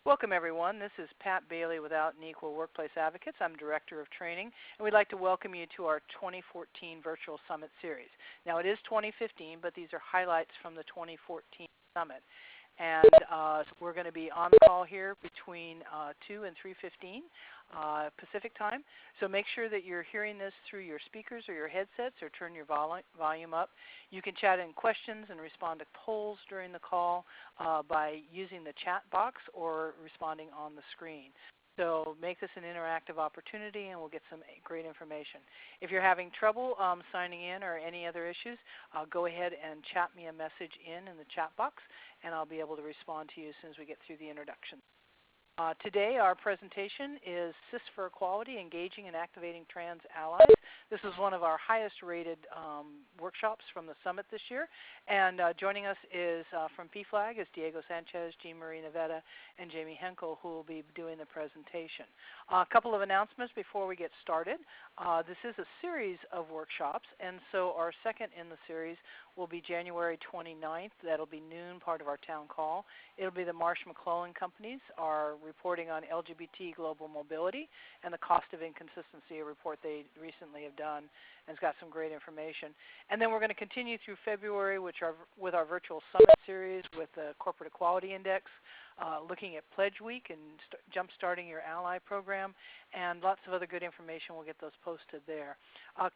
Welcome, everyone. This is Pat Bailey with Out and Equal Workplace Advocates. I'm Director of Training, and we'd like to welcome you to our 2014 Virtual Summit Series. Now, it is 2015, but these are highlights from the 2014 Summit. And so we're going to be on the call here between 2 and 3:15 Pacific time. So make sure that you're hearing this through your speakers or your headsets, or turn your volume up. You can chat in questions and respond to polls during the call by using the chat box or responding on the screen. So make this an interactive opportunity, and we'll get some great information. If you're having trouble signing in or any other issues, go ahead and chat me a message in the chat box, and I'll be able to respond to you as soon as we get through the introduction. Today, our presentation is CIS for Equality, Engaging and Activating Trans Allies. This is one of our highest rated workshops from the summit this year. And joining us is from PFLAG is Diego Sanchez, Jean Marie Navetta, and Jamie Henkel, who will be doing the presentation. A couple of announcements before we get started. This is a series of workshops, and so our second in the series will be January 29th. That'll be noon, part of our town call. It'll be the Marsh McLellan companies are reporting on LGBT global mobility and the cost of inconsistency, a report they recently have done, and it's got some great information. And then we're going to continue through February with our virtual summit series with the Corporate Equality Index, looking at Pledge Week and jump-starting your ally program, and lots of other good information. We'll get those posted there.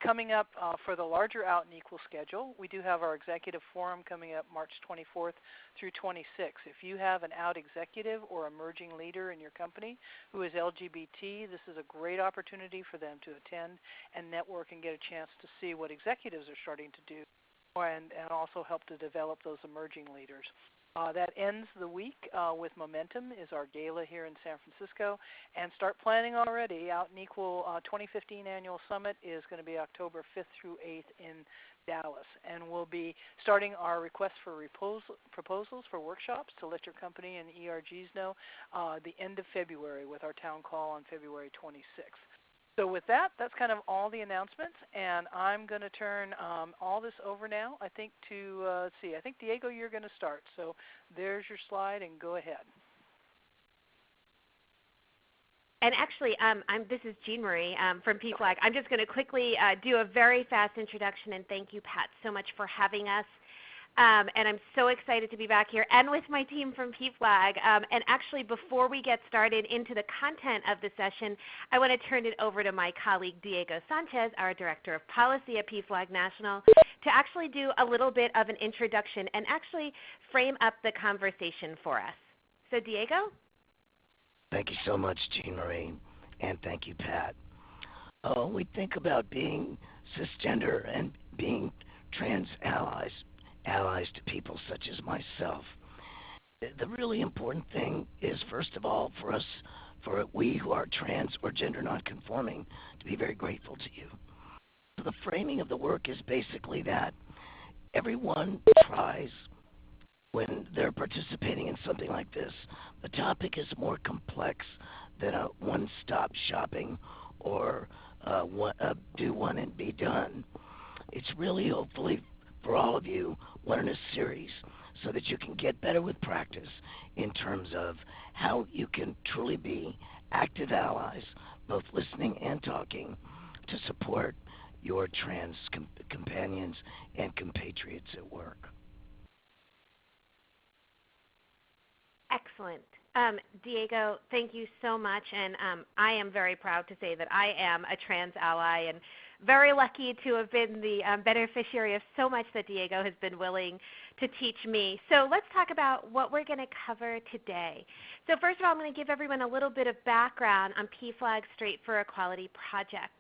Coming up for the larger Out and Equal schedule, we do have our executive forum coming up March 24th through 26th. If you have an Out executive or emerging leader in your company who is LGBT, this is a great opportunity for them to attend and network and get a chance to see what executives are starting to do, and also help to develop those emerging leaders. That ends the week with Momentum is our gala here in San Francisco, and start planning already. Out and Equal 2015 Annual Summit is going to be October 5th through 8th in Dallas, and we'll be starting our request for proposals for workshops to let your company and ERGs know the end of February with our town call on February 26th. So with that, that's kind of all the announcements, and I'm going to turn all this over now, I think, to, let's see, I think, Diego, you're going to start. So there's your slide, and go ahead. And actually, this is Jean Marie from PFLAG. I'm just going to quickly do a very fast introduction, and thank you, Pat, so much for having us. And I'm so excited to be back here and with my team from PFLAG. And actually, before we get started into the content of the session, I want to turn it over to my colleague Diego Sanchez, our Director of Policy at PFLAG National, to actually do a little bit of an introduction and actually frame up the conversation for us. So, Diego? Thank you so much, Jean Marie, and thank you, Pat. We think about being cisgender and being trans allies to people such as myself. The really important thing is, first of all, for we who are trans or gender nonconforming, to be very grateful to you. So the framing of the work is basically that everyone tries when they're participating in something like this. The topic is more complex than a one-stop shopping or do one and be done. It's really, hopefully, for all of you, one in a series so that you can get better with practice in terms of how you can truly be active allies, both listening and talking, to support your trans companions and compatriots at work. Excellent. Diego, thank you so much, and I am very proud to say that I am a trans ally and very lucky to have been the beneficiary of so much that Diego has been willing to teach me. So let's talk about what we're going to cover today. So first of all, I'm going to give everyone a little bit of background on PFLAG's Straight for Equality project.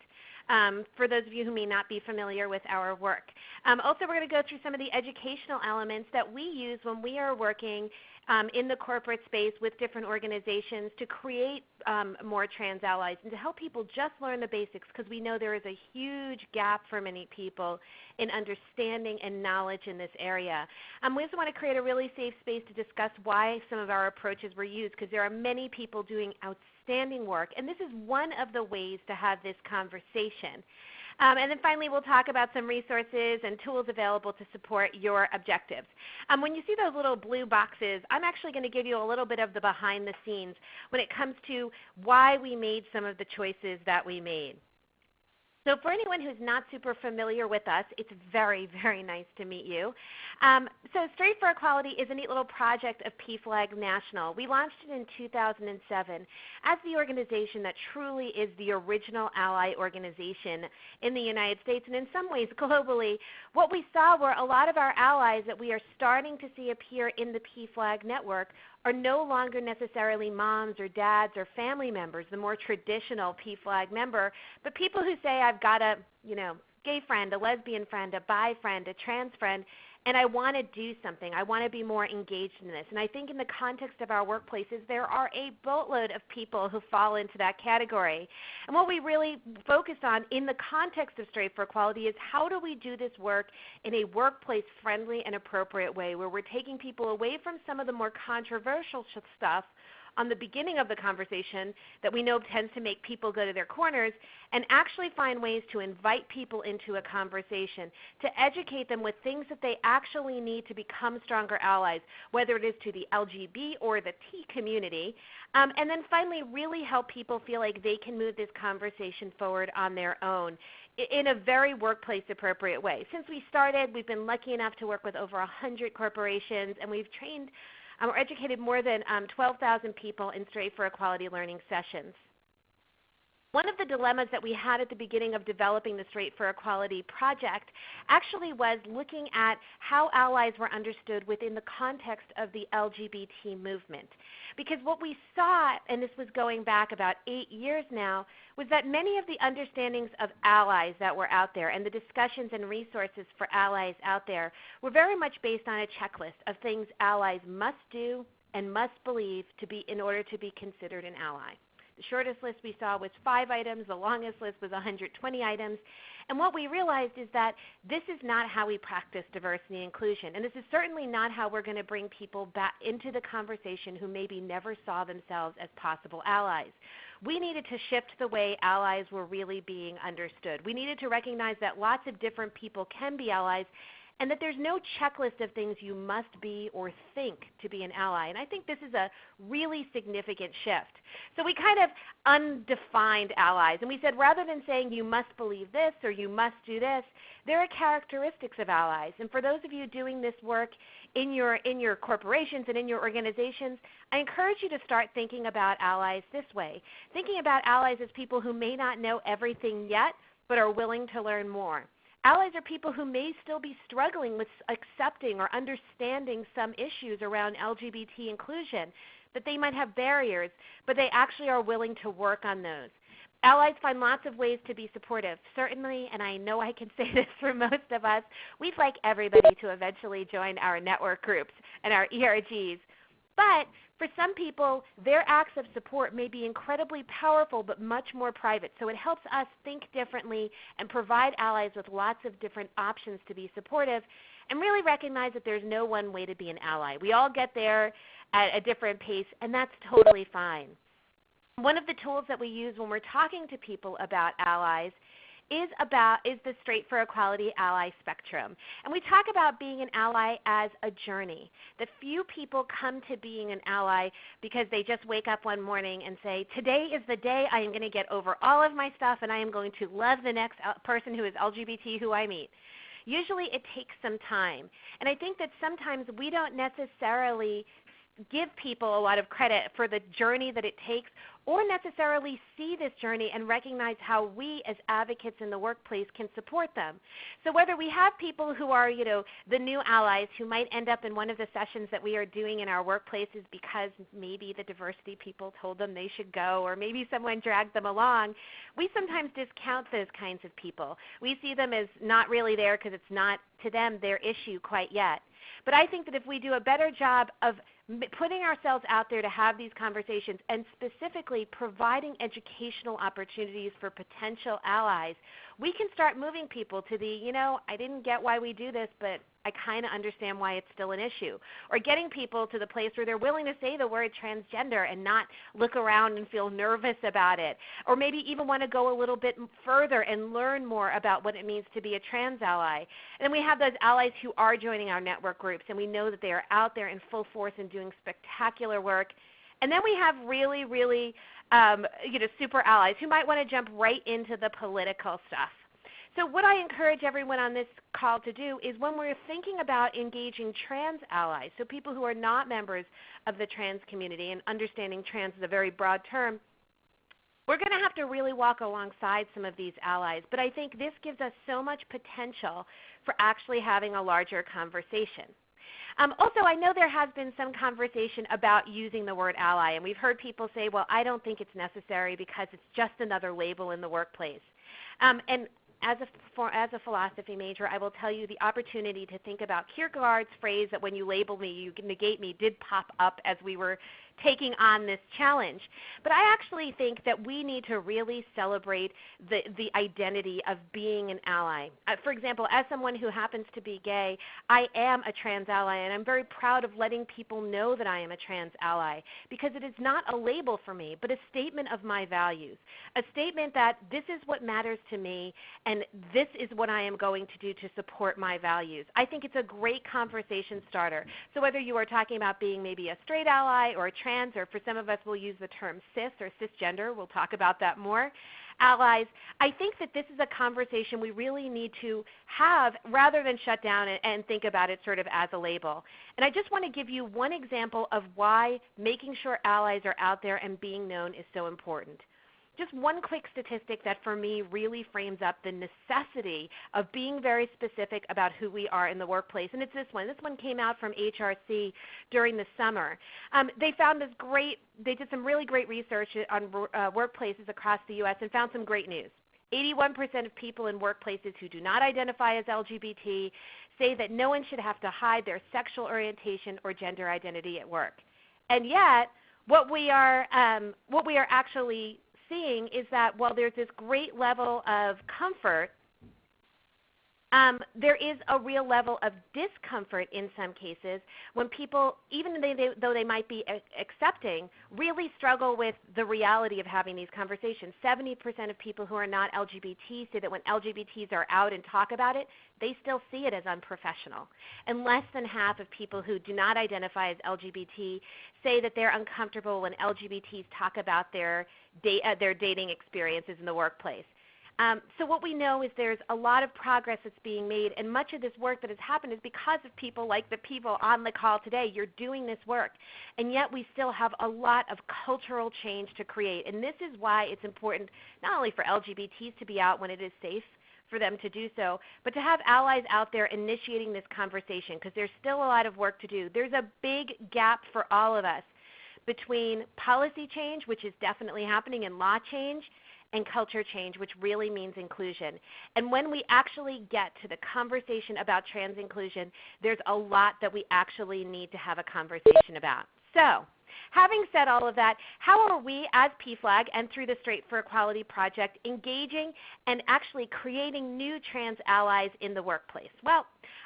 For those of you who may not be familiar with our work. Also, we're going to go through some of the educational elements that we use when we are working in the corporate space with different organizations to create more trans allies and to help people just learn the basics, because we know there is a huge gap for many people in understanding and knowledge in this area. We also want to create a really safe space to discuss why some of our approaches were used, because there are many people doing outstanding work, and this is one of the ways to have this conversation. And then finally, we'll talk about some resources and tools available to support your objectives. When you see those little blue boxes, I'm actually going to give you a little bit of the behind the scenes when it comes to why we made some of the choices that we made. So for anyone who's not super familiar with us, it's very, very nice to meet you. So Straight for Equality is a neat little project of PFLAG National. We launched it in 2007 as the organization that truly is the original ally organization in the United States, and in some ways globally. What we saw were a lot of our allies that we are starting to see appear in the PFLAG network are no longer necessarily moms or dads or family members, the more traditional PFLAG member, but people who say, I've got a gay friend, a lesbian friend, a bi friend, a trans friend, and I want to do something. I want to be more engaged in this. And I think in the context of our workplaces, there are a boatload of people who fall into that category. And what we really focus on in the context of Straight for Equality is how do we do this work in a workplace-friendly and appropriate way where we're taking people away from some of the more controversial stuff on the beginning of the conversation that we know tends to make people go to their corners, and actually find ways to invite people into a conversation, to educate them with things that they actually need to become stronger allies, whether it is to the LGB or the T community, and then finally really help people feel like they can move this conversation forward on their own in a very workplace appropriate way. Since we started, we've been lucky enough to work with over 100 corporations, and we've trained or educated more than 12,000 people in Straight for Equality learning sessions. One of the dilemmas that we had at the beginning of developing the Straight for Equality project actually was looking at how allies were understood within the context of the LGBT movement. Because what we saw, and this was going back about 8 years now, was that many of the understandings of allies that were out there and the discussions and resources for allies out there were very much based on a checklist of things allies must do and must believe to be in order to be considered an ally. The shortest list we saw was 5 items. The longest list was 120 items. And what we realized is that this is not how we practice diversity and inclusion. And this is certainly not how we're going to bring people back into the conversation who maybe never saw themselves as possible allies. We needed to shift the way allies were really being understood. We needed to recognize that lots of different people can be allies, and that there's no checklist of things you must be or think to be an ally. And I think this is a really significant shift. So we kind of undefined allies, and we said rather than saying you must believe this or you must do this, there are characteristics of allies. And for those of you doing this work in your corporations and in your organizations, I encourage you to start thinking about allies this way. Thinking about allies as people who may not know everything yet, but are willing to learn more. Allies are people who may still be struggling with accepting or understanding some issues around LGBT inclusion, that they might have barriers, but they actually are willing to work on those. Allies find lots of ways to be supportive. Certainly, and I know I can say this for most of us, we'd like everybody to eventually join our network groups and our ERGs. But for some people, their acts of support may be incredibly powerful but much more private. So it helps us think differently and provide allies with lots of different options to be supportive, and really recognize that there's no one way to be an ally. We all get there at a different pace, and that's totally fine. One of the tools that we use when we're talking to people about allies is the Straight for Equality ally spectrum. And we talk about being an ally as a journey. That few people come to being an ally because they just wake up one morning and say, today is the day I am going to get over all of my stuff and I am going to love the next person who is LGBT who I meet. Usually it takes some time. And I think that sometimes we don't necessarily give people a lot of credit for the journey that it takes, or necessarily see this journey and recognize how we as advocates in the workplace can support them. So whether we have people who are, the new allies who might end up in one of the sessions that we are doing in our workplaces because maybe the diversity people told them they should go, or maybe someone dragged them along, we sometimes discount those kinds of people. We see them as not really there because it's not, to them, their issue quite yet. But I think that if we do a better job of putting ourselves out there to have these conversations, and specifically providing educational opportunities for potential allies, we can start moving people to the, I didn't get why we do this, but I kind of understand why it's still an issue. Or getting people to the place where they're willing to say the word transgender and not look around and feel nervous about it. Or maybe even want to go a little bit further and learn more about what it means to be a trans ally. And then we have those allies who are joining our network groups, and we know that they are out there in full force and doing spectacular work. And then we have really, really super allies who might want to jump right into the political stuff. So what I encourage everyone on this call to do is when we're thinking about engaging trans allies, so people who are not members of the trans community, and understanding trans is a very broad term, we're going to have to really walk alongside some of these allies. But I think this gives us so much potential for actually having a larger conversation. Also, I know there has been some conversation about using the word ally, and we've heard people say, well, I don't think it's necessary because it's just another label in the workplace. And as a philosophy major, I will tell you the opportunity to think about Kierkegaard's phrase that when you label me, you negate me, did pop up as we were taking on this challenge. But I actually think that we need to really celebrate the identity of being an ally. For example, as someone who happens to be gay, I am a trans ally, and I'm very proud of letting people know that I am a trans ally, because it is not a label for me, but a statement of my values, a statement that this is what matters to me, and this is what I am going to do to support my values. I think it's a great conversation starter. So whether you are talking about being maybe a straight ally or a trans, or for some of us we'll use the term cis or cisgender, we'll talk about that more, allies, I think that this is a conversation we really need to have rather than shut down and think about it sort of as a label. And I just want to give you one example of why making sure allies are out there and being known is so important. Just one quick statistic that for me really frames up the necessity of being very specific about who we are in the workplace. And it's this one. This one came out from HRC during the summer. They found this they did some really great research on workplaces across the U.S. and found some great news. 81% of people in workplaces who do not identify as LGBT say that no one should have to hide their sexual orientation or gender identity at work. And yet, what we are actually seeing is that while there's this great level of comfort, there is a real level of discomfort in some cases when people, even though they might be accepting, really struggle with the reality of having these conversations. 70% of people who are not LGBT say that when LGBTs are out and talk about it, they still see it as unprofessional. And less than half of people who do not identify as LGBT say that they're uncomfortable when LGBTs talk about their dating experiences in the workplace. So what we know is there's a lot of progress that's being made, and much of this work that has happened is because of people like the people on the call today. You're doing this work, and yet we still have a lot of cultural change to create. And this is why it's important not only for LGBTs to be out when it is safe for them to do so, but to have allies out there initiating this conversation, because there's still a lot of work to do. There's a big gap for all of us between policy change, which is definitely happening, and law change, and culture change, which really means inclusion. And when we actually get to the conversation about trans inclusion, there's a lot that we actually need to have a conversation about. So, having said all of that, how are we as PFLAG and through the Straight for Equality Project engaging and actually creating new trans allies in the workplace? Well,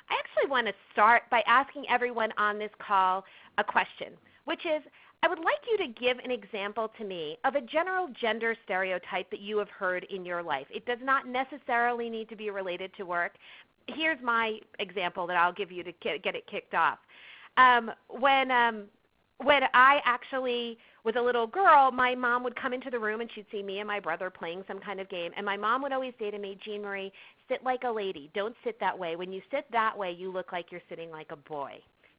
I actually want to start by asking everyone on this call a question, which is, I would like you to give an example to me of a general gender stereotype that you have heard in your life. It does not necessarily need to be related to work. Here's my example that I'll give you to get it kicked off. When I actually was a little girl, my mom would come into the room and she'd see me and my brother playing some kind of game, and my mom would always say to me, Jean Marie, sit like a lady. Don't sit that way. When you sit that way, you look like you're sitting like a boy.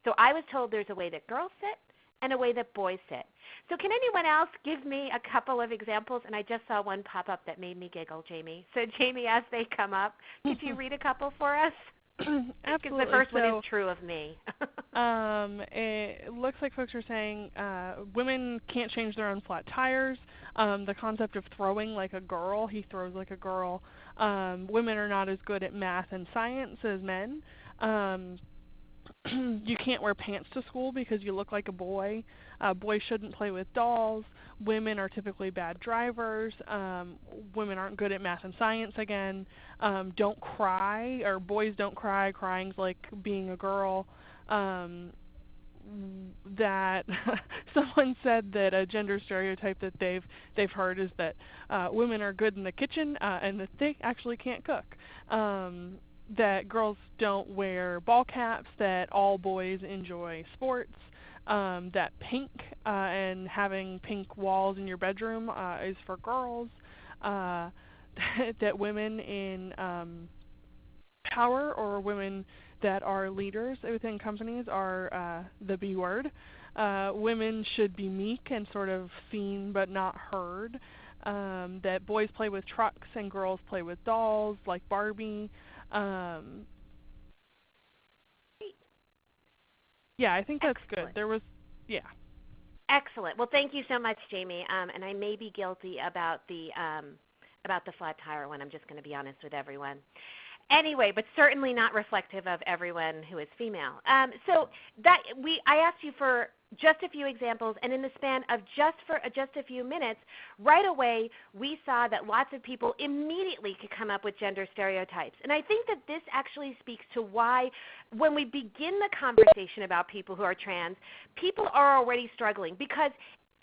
So I was told there's a way that girls sit and a way that boys sit. So can anyone else give me a couple of examples? And I just saw one pop up that made me giggle, Jamie. So Jamie, as they come up, could you read a couple for us? Absolutely. Because the first one is true of me. It looks like folks are saying women can't change their own flat tires. The concept of throwing like a girl, he throws like a girl. Women are not as good at math and science as men. you can't wear pants to school because you look like a boy. Boys shouldn't play with dolls. Women are typically bad drivers. Women aren't good at math and science again. Don't cry, or boys don't cry. Crying's like being a girl. That someone said that a gender stereotype that they've heard is that women are good in the kitchen and that they actually can't cook. That girls don't wear ball caps, that all boys enjoy sports, that pink and having pink walls in your bedroom is for girls, that women in power or women that are leaders within companies are the B word. Women should be meek and sort of seen but not heard. That boys play with trucks and girls play with dolls like Barbie. Yeah, I think that's good. There was, yeah. Excellent. Well, thank you so much, Jamie. And I may be guilty about the flat tire one. I'm just going to be honest with everyone. Anyway, but certainly not reflective of everyone who is female. So I asked you for just a few examples, and in the span of just a few minutes, right away we saw that lots of people immediately could come up with gender stereotypes. And I think that this actually speaks to why when we begin the conversation about people who are trans, people are already struggling, because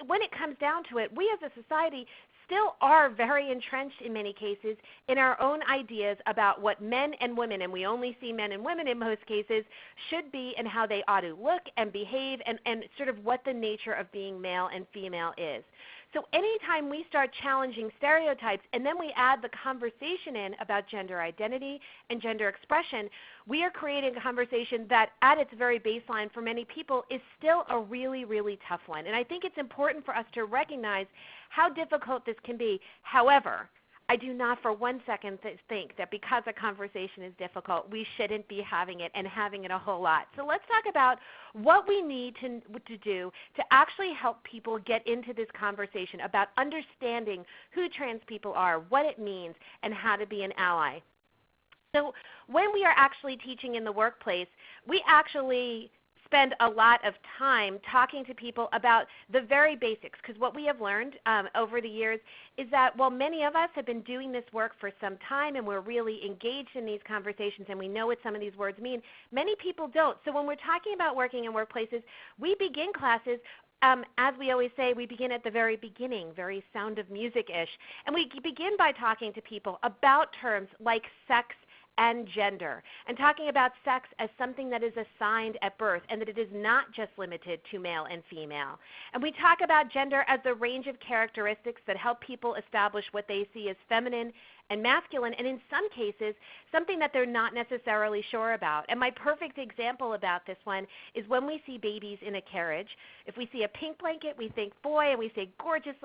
when it comes down to it, we as a society still are very entrenched in many cases in our own ideas about what men and women, and we only see men and women in most cases, should be and how they ought to look and behave, and sort of what the nature of being male and female is. So anytime we start challenging stereotypes and then we add the conversation in about gender identity and gender expression, we are creating a conversation that at its very baseline for many people is still a really, really tough one. And I think it's important for us to recognize how difficult this can be. However, I do not for one second think that because a conversation is difficult, we shouldn't be having it and having it a whole lot. So let's talk about what we need to do to actually help people get into this conversation about understanding who trans people are, what it means, and how to be an ally. So when we are actually teaching in the workplace, we actually spend a lot of time talking to people about the very basics, because what we have learned over the years is that while many of us have been doing this work for some time and we're really engaged in these conversations and we know what some of these words mean, many people don't. So when we're talking about working in workplaces, we begin classes as we always say, we begin at the very beginning, very Sound of Music-ish, and we begin by talking to people about terms like sex and gender, and talking about sex as something that is assigned at birth and that it is not just limited to male and female. And we talk about gender as the range of characteristics that help people establish what they see as feminine and masculine, and in some cases, something that they're not necessarily sure about. And my perfect example about this one is when we see babies in a carriage. If we see a pink blanket, we think boy, and we say gorgeous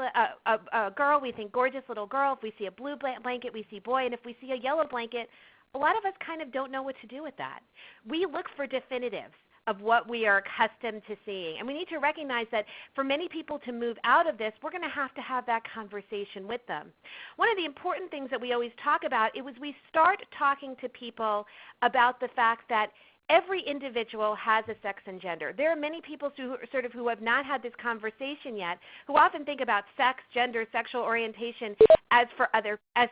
girl, we think gorgeous little girl. If we see a blue blanket, we see boy, and if we see a yellow blanket, a lot of us kind of don't know what to do with that. We look for definitives of what we are accustomed to seeing. And we need to recognize that for many people to move out of this, we're going to have that conversation with them. One of the important things that we always talk about is we start talking to people about the fact that every individual has a sex and gender. There are many people who have not had this conversation yet, who often think about sex, gender, sexual orientation as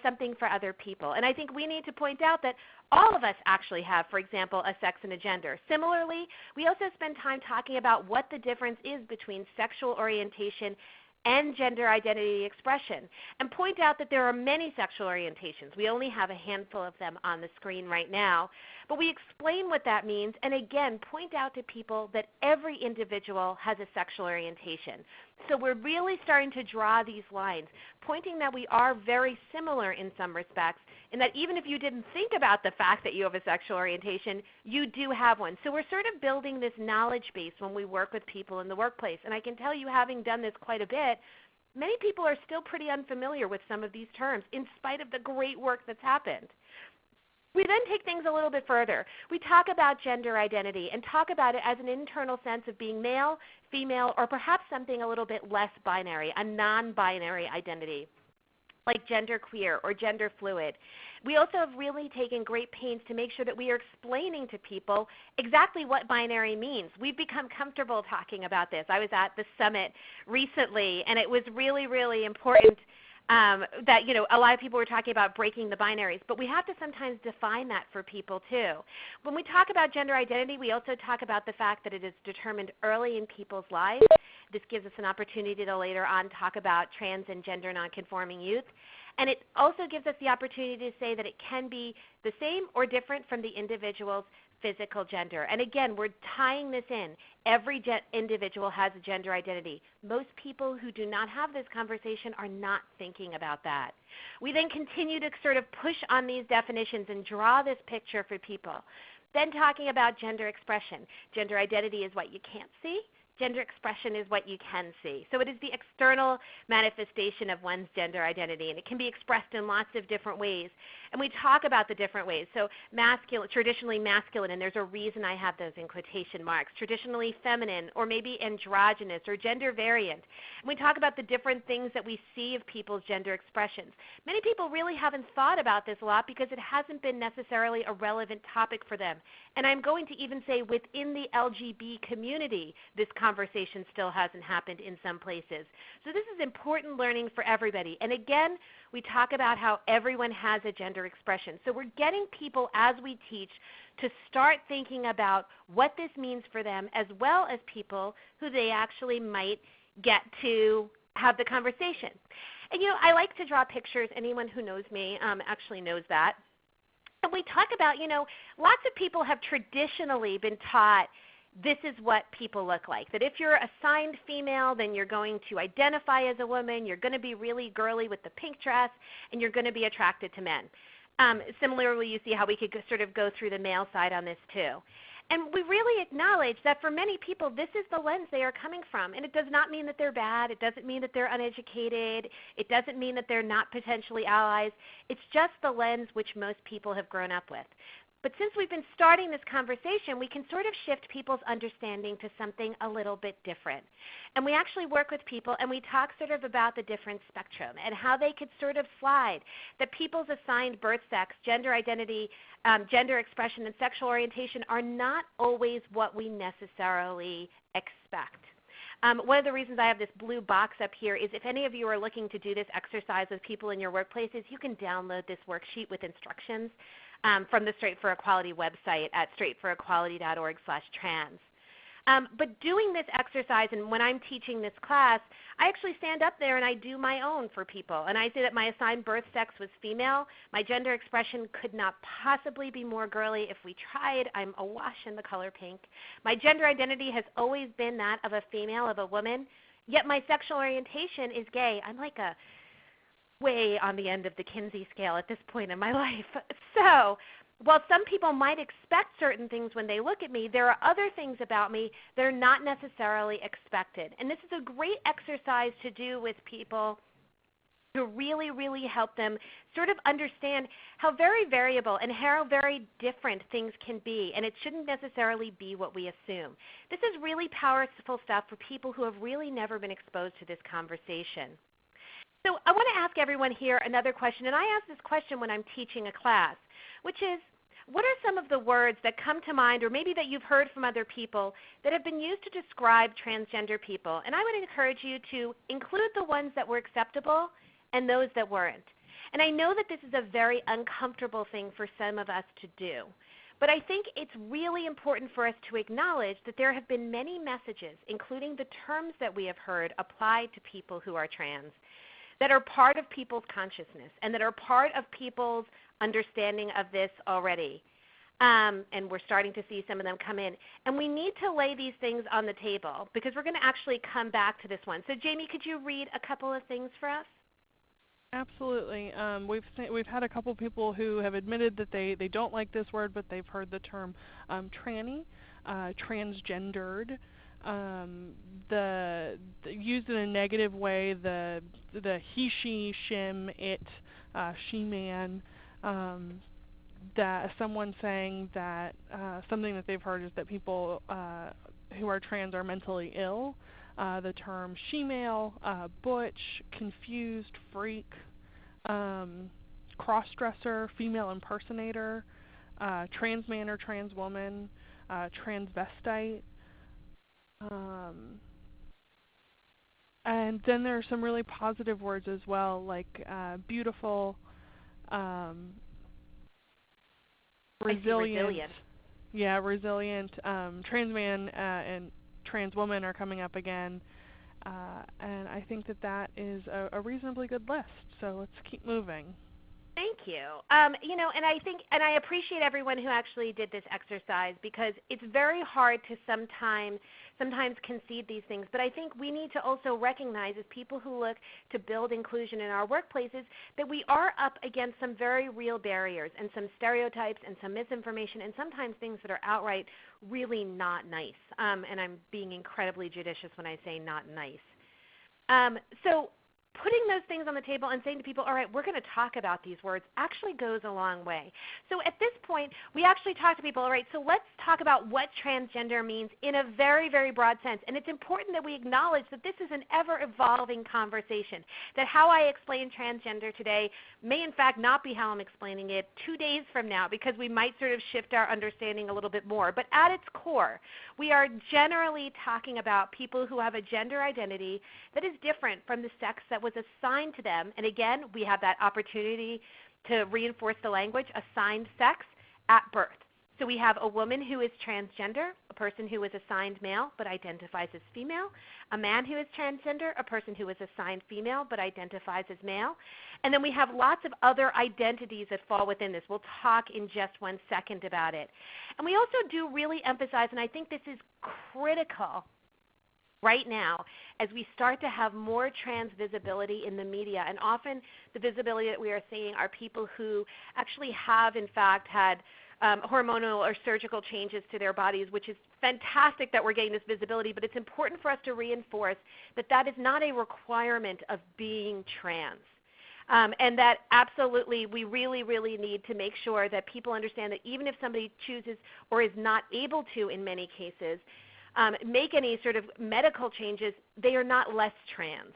something for other people. And I think we need to point out that all of us actually have, for example, a sex and a gender. Similarly, we also spend time talking about what the difference is between sexual orientation and gender identity expression, and point out that there are many sexual orientations. We only have a handful of them on the screen right now, but we explain what that means, and again, point out to people that every individual has a sexual orientation. So we're really starting to draw these lines, pointing that we are very similar in some respects, and that even if you didn't think about the fact that you have a sexual orientation, you do have one. So we're sort of building this knowledge base when we work with people in the workplace. And I can tell you, having done this quite a bit, many people are still pretty unfamiliar with some of these terms, in spite of the great work that's happened. We then take things a little bit further. We talk about gender identity and talk about it as an internal sense of being male, female, or perhaps something a little bit less binary, a non-binary identity, like gender queer or gender fluid. We also have really taken great pains to make sure that we are explaining to people exactly what binary means. We've become comfortable talking about this. I was at the summit recently, and it was really, really important that a lot of people were talking about breaking the binaries, but we have to sometimes define that for people too. When we talk about gender identity, we also talk about the fact that it is determined early in people's lives. This gives us an opportunity to later on talk about trans and gender nonconforming youth. And it also gives us the opportunity to say that it can be the same or different from the individual's physical gender. And again, we're tying this in. Every individual has a gender identity. Most people who do not have this conversation are not thinking about that. We then continue to sort of push on these definitions and draw this picture for people. Then talking about gender expression. Gender identity is what you can't see. Gender expression is what you can see. So it is the external manifestation of one's gender identity, and it can be expressed in lots of different ways. And we talk about the different ways. So masculine, traditionally masculine, and there's a reason I have those in quotation marks, traditionally feminine, or maybe androgynous, or gender variant. And we talk about the different things that we see of people's gender expressions. Many people really haven't thought about this a lot because it hasn't been necessarily a relevant topic for them. And I'm going to even say within the LGB community, this conversation still hasn't happened in some places. So this is important learning for everybody. And again, we talk about how everyone has a gender expression. So we're getting people as we teach to start thinking about what this means for them, as well as people who they actually might get to have the conversation. And I like to draw pictures. Anyone who knows me actually knows that. And we talk about, lots of people have traditionally been taught this is what people look like. That if you're assigned female, then you're going to identify as a woman, you're going to be really girly with the pink dress, and you're going to be attracted to men. Similarly, you see how we could sort of go through the male side on this too. And we really acknowledge that for many people, this is the lens they are coming from. And it does not mean that they're bad. It doesn't mean that they're uneducated. It doesn't mean that they're not potentially allies. It's just the lens which most people have grown up with. But since we've been starting this conversation, we can sort of shift people's understanding to something a little bit different. And we actually work with people and we talk sort of about the different spectrum and how they could sort of slide, that people's assigned birth sex, gender identity, gender expression, and sexual orientation are not always what we necessarily expect. One of the reasons I have this blue box up here is if any of you are looking to do this exercise with people in your workplaces, you can download this worksheet with instructions from the Straight for Equality website at straightforequality.org/trans. But doing this exercise, and when I'm teaching this class, I actually stand up there and I do my own for people. And I say that my assigned birth sex was female. My gender expression could not possibly be more girly if we tried. I'm awash in the color pink. My gender identity has always been that of a female, of a woman, yet my sexual orientation is gay. I'm like a way on the end of the Kinsey scale at this point in my life. So while some people might expect certain things when they look at me, there are other things about me that are not necessarily expected. And this is a great exercise to do with people to really, really help them sort of understand how very variable and how very different things can be. And it shouldn't necessarily be what we assume. This is really powerful stuff for people who have really never been exposed to this conversation. So I want to ask everyone here another question, and I ask this question when I'm teaching a class, which is, what are some of the words that come to mind, or maybe that you've heard from other people, that have been used to describe transgender people? And I would encourage you to include the ones that were acceptable and those that weren't. And I know that this is a very uncomfortable thing for some of us to do. But I think it's really important for us to acknowledge that there have been many messages, including the terms that we have heard applied to people who are trans, that are part of people's consciousness and that are part of people's understanding of this already. And we're starting to see some of them come in. And we need to lay these things on the table because we're going to actually come back to this one. So Jamie, could you read a couple of things for us? Absolutely. We've had a couple people who have admitted that they don't like this word, but they've heard the term tranny, transgendered. Used in a negative way, the he, she, shim, it, she, man, that someone saying that something that they've heard is that people who are trans are mentally ill. The term she-male, butch, confused, freak, cross-dresser, female impersonator, trans man or trans woman, transvestite. And then there are some really positive words as well, like beautiful, resilient. Yeah, resilient. Trans man and trans woman are coming up again. And I think that is a reasonably good list. So let's keep moving. Thank you. And I appreciate everyone who actually did this exercise, because it's very hard to sometimes concede these things. But I think we need to also recognize, as people who look to build inclusion in our workplaces, that we are up against some very real barriers and some stereotypes and some misinformation and sometimes things that are outright really not nice. And I'm being incredibly judicious when I say not nice. So putting those things on the table and saying to people, all right, we're going to talk about these words, actually goes a long way. So at this point, we actually talk to people, all right, so let's talk about what transgender means in a very, very broad sense. And it's important that we acknowledge that this is an ever-evolving conversation, that how I explain transgender today may in fact not be how I'm explaining it 2 days from now, because we might sort of shift our understanding a little bit more. But at its core, we are generally talking about people who have a gender identity that is different from the sex that was assigned to them. And again, we have that opportunity to reinforce the language, assigned sex at birth. So we have a woman who is transgender, a person who is assigned male but identifies as female, a man who is transgender, a person who is assigned female but identifies as male, and then we have lots of other identities that fall within this. We'll talk in just 1 second about it. And we also do really emphasize, and I think this is critical right now, as we start to have more trans visibility in the media, and often the visibility that we are seeing are people who actually have in fact had hormonal or surgical changes to their bodies, which is fantastic that we're getting this visibility, but it's important for us to reinforce that that is not a requirement of being trans. And that absolutely we really, really need to make sure that people understand that even if somebody chooses or is not able to in many cases make any sort of medical changes, they are not less trans.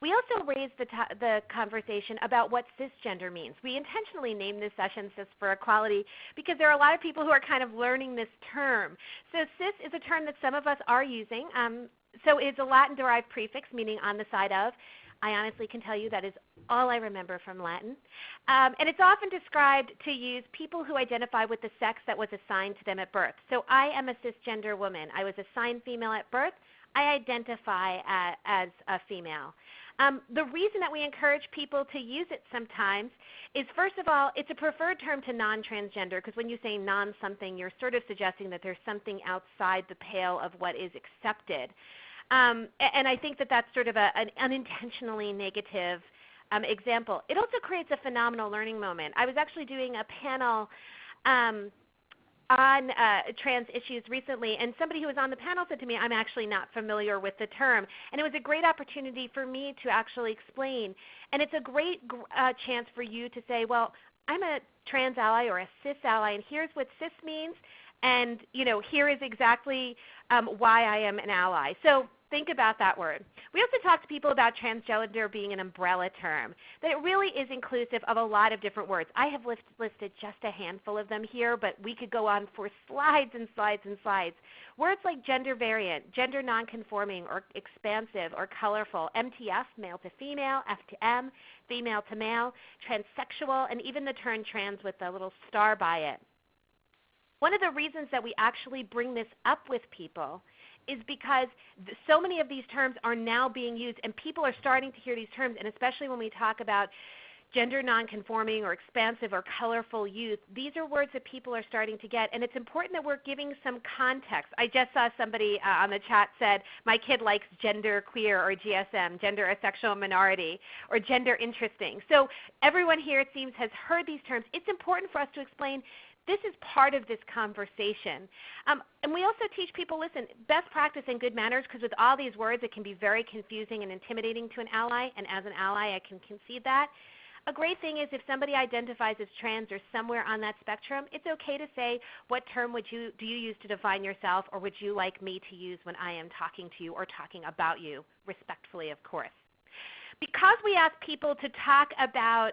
We also raised the conversation about what cisgender means. We intentionally named this session Cis for Equality because there are a lot of people who are kind of learning this term. So cis is a term that some of us are using. So it's a Latin-derived prefix meaning on the side of. I honestly can tell you that is all I remember from Latin. And it's often described to use people who identify with the sex that was assigned to them at birth. So I am a cisgender woman. I was assigned female at birth. I identify as a female. The reason that we encourage people to use it sometimes is, first of all, it's a preferred term to non-transgender, because when you say non-something, you're sort of suggesting that there's something outside the pale of what is accepted. And I think that that's sort of an unintentionally negative example. It also creates a phenomenal learning moment. I was actually doing a panel on trans issues recently, and somebody who was on the panel said to me, I'm actually not familiar with the term. And it was a great opportunity for me to actually explain. And it's a great chance for you to say, well, I'm a trans ally or a cis ally, and here's what cis means, and here is exactly why I am an ally. So think about that word. We also talk to people about transgender being an umbrella term, that it really is inclusive of a lot of different words. I have listed just a handful of them here, but we could go on for slides and slides and slides. Words like gender variant, gender nonconforming, or expansive, or colorful, MTF, male to female, F to M, female to male, transsexual, and even the term trans with a little star by it. One of the reasons that we actually bring this up with people is because so many of these terms are now being used, and people are starting to hear these terms, and especially when we talk about gender nonconforming or expansive or colorful youth, these are words that people are starting to get, and it's important that we're giving some context. I just saw somebody on the chat said, my kid likes gender queer or GSM, gender asexual minority, or gender interesting. So everyone here, it seems, has heard these terms. It's important for us to explain this is part of this conversation. And we also teach people, listen, best practice and good manners, because with all these words it can be very confusing and intimidating to an ally, and as an ally I can concede that. A great thing is if somebody identifies as trans or somewhere on that spectrum, it's okay to say, what term do you use to define yourself, or would you like me to use when I am talking to you or talking about you, respectfully, of course. Because we ask people to talk about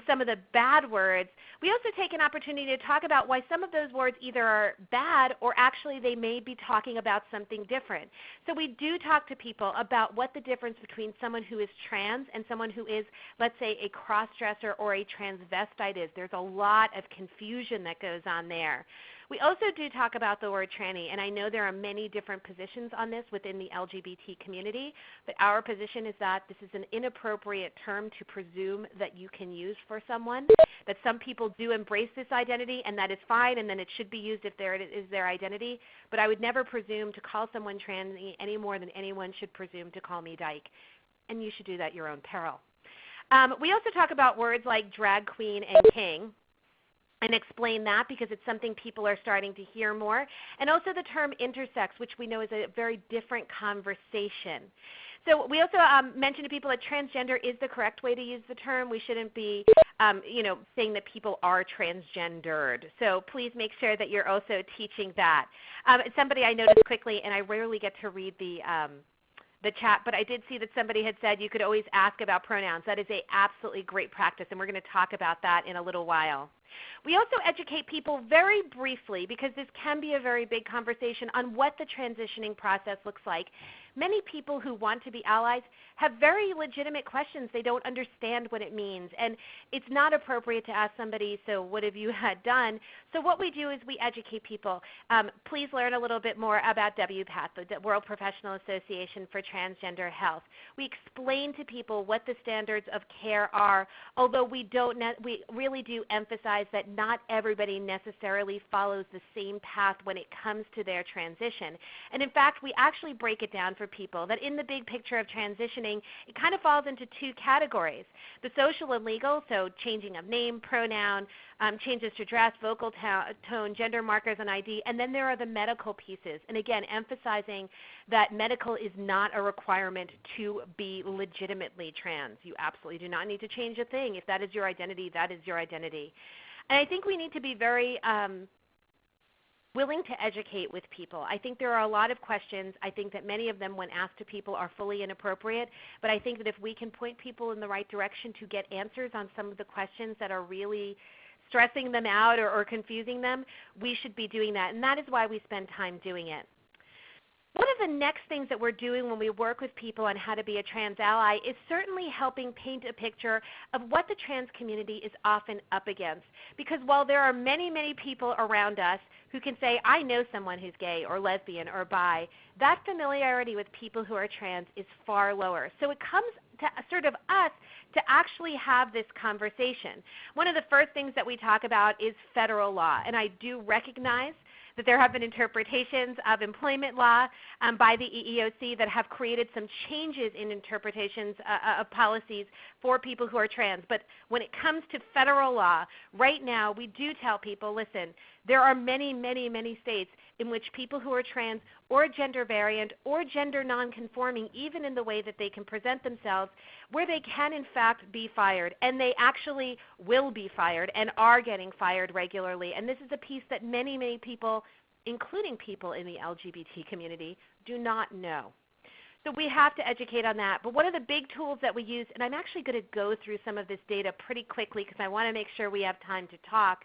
some of the bad words, we also take an opportunity to talk about why some of those words either are bad or actually they may be talking about something different. So we do talk to people about what the difference between someone who is trans and someone who is, let's say, a cross-dresser or a transvestite is. There's a lot of confusion that goes on there. We also do talk about the word tranny, and I know there are many different positions on this within the LGBT community, but our position is that this is an inappropriate term to presume that you can use for someone, that some people do embrace this identity, and that is fine, and then it should be used if there it is their identity, but I would never presume to call someone tranny any more than anyone should presume to call me dyke, and you should do that at your own peril. We also talk about words like drag queen and king, and explain that because it's something people are starting to hear more. And also the term intersex, which we know is a very different conversation. So we also mention to people that transgender is the correct way to use the term. We shouldn't be saying that people are transgendered. So please make sure that you're also teaching that. Somebody I noticed quickly, and I rarely get to read the chat, but I did see that somebody had said you could always ask about pronouns. That is a absolutely great practice, and we're going to talk about that in a little while. We also educate people very briefly, because this can be a very big conversation, on what the transitioning process looks like. Many people who want to be allies have very legitimate questions. They don't understand what it means, and it's not appropriate to ask somebody, so what have you had done? So what we do is we educate people. Please learn a little bit more about WPATH, the World Professional Association for Transgender Health. We explain to people what the standards of care are, although we really do emphasize that not everybody necessarily follows the same path when it comes to their transition. And in fact, we actually break it down for people that in the big picture of transitioning, it kind of falls into two categories. The social and legal, so changing of name, pronoun, changes to dress, vocal tone, gender markers on ID, and then there are the medical pieces. And again, emphasizing that medical is not a requirement to be legitimately trans. You absolutely do not need to change a thing. If that is your identity, that is your identity. And I think we need to be very willing to educate with people. I think there are a lot of questions. I think that many of them, when asked to people, are fully inappropriate. But I think that if we can point people in the right direction to get answers on some of the questions that are really stressing them out or confusing them, we should be doing that. And that is why we spend time doing it. One of the next things that we're doing when we work with people on how to be a trans ally is certainly helping paint a picture of what the trans community is often up against. Because while there are many, many people around us who can say, I know someone who's gay or lesbian or bi, that familiarity with people who are trans is far lower. So it comes to sort of us to actually have this conversation. One of the first things that we talk about is federal law, and I do recognize that there have been interpretations of employment law by the EEOC that have created some changes in interpretations of policies for people who are trans. But when it comes to federal law, right now we do tell people, listen, there are many, many, many states in which people who are trans or gender variant or gender nonconforming, even in the way that they can present themselves, where they can in fact be fired, and they actually will be fired and are getting fired regularly. And this is a piece that many, many people, including people in the LGBT community, do not know. So we have to educate on that. But one of the big tools that we use, and I'm actually going to go through some of this data pretty quickly because I want to make sure we have time to talk,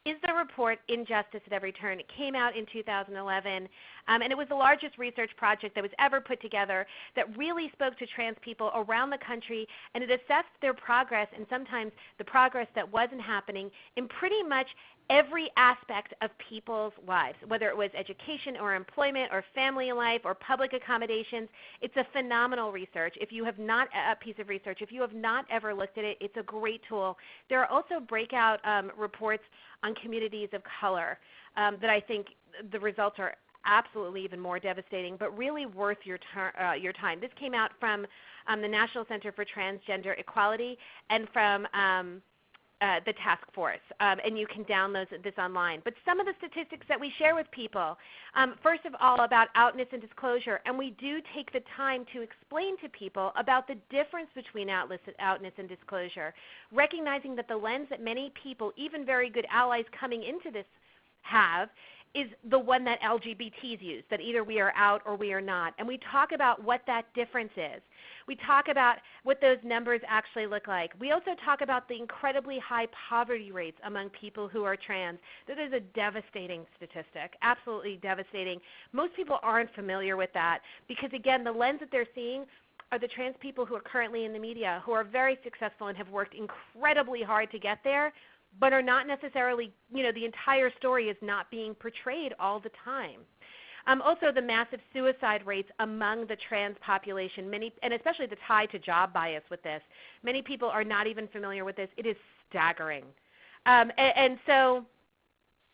is the report Injustice at Every Turn. It came out in 2011, and it was the largest research project that was ever put together that really spoke to trans people around the country, and it assessed their progress and sometimes the progress that wasn't happening in pretty much every aspect of people's lives, whether it was education or employment or family life or public accommodations. It's a phenomenal research. If you have not piece of research, if you have not ever looked at it, it's a great tool. There are also breakout reports on communities of color that I think the results are absolutely even more devastating, but really worth your time. This came out from the National Center for Transgender Equality and from the task force, and you can download this online. But some of the statistics that we share with people, first of all, about outness and disclosure, and we do take the time to explain to people about the difference between outness and disclosure, recognizing that the lens that many people, even very good allies coming into this, have is the one that LGBTs use, that either we are out or we are not. And we talk about what that difference is. We talk about what those numbers actually look like. We also talk about the incredibly high poverty rates among people who are trans. That is a devastating statistic, absolutely devastating. Most people aren't familiar with that because, again, the lens that they're seeing are the trans people who are currently in the media, who are very successful and have worked incredibly hard to get there, but are not necessarily, the entire story is not being portrayed all the time. Also, the massive suicide rates among the trans population, and especially the tie to job bias with this. Many people are not even familiar with this. It is staggering. And so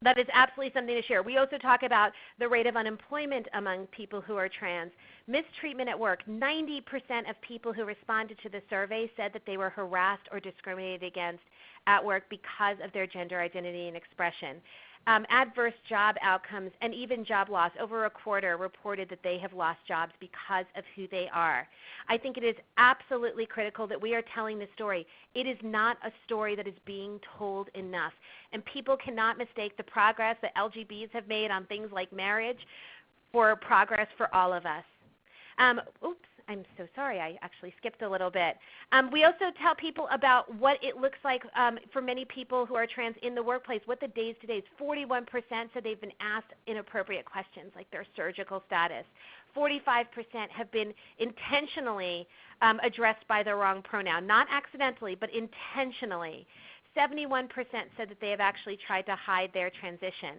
that is absolutely something to share. We also talk about the rate of unemployment among people who are trans. Mistreatment at work. 90% of people who responded to the survey said that they were harassed or discriminated against at work because of their gender identity and expression. Adverse job outcomes and even job loss. Over a quarter reported that they have lost jobs because of who they are. I think it is absolutely critical that we are telling this story. It is not a story that is being told enough. And people cannot mistake the progress that LGBTs have made on things like marriage for progress for all of us. Oops. I'm so sorry, I actually skipped a little bit. We also tell people about what it looks like for many people who are trans in the workplace, what the days to days. 41% said they've been asked inappropriate questions like their surgical status. 45% have been intentionally addressed by the wrong pronoun, not accidentally, but intentionally. 71% said that they have actually tried to hide their transition.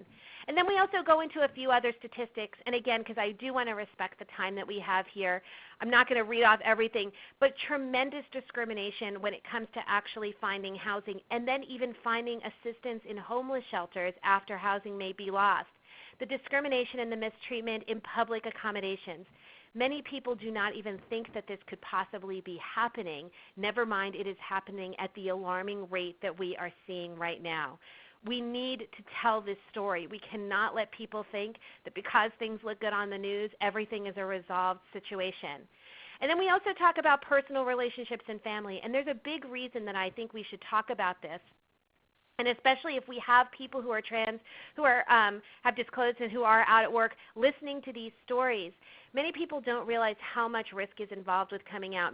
And then we also go into a few other statistics, and again, because I do want to respect the time that we have here, I'm not going to read off everything, but tremendous discrimination when it comes to actually finding housing and then even finding assistance in homeless shelters after housing may be lost. The discrimination and the mistreatment in public accommodations. Many people do not even think that this could possibly be happening. Never mind, it is happening at the alarming rate that we are seeing right now. We need to tell this story. We cannot let people think that because things look good on the news, everything is a resolved situation. And then we also talk about personal relationships and family. And there's a big reason that I think we should talk about this. And especially if we have people who are trans, who are have disclosed and who are out at work listening to these stories. Many people don't realize how much risk is involved with coming out.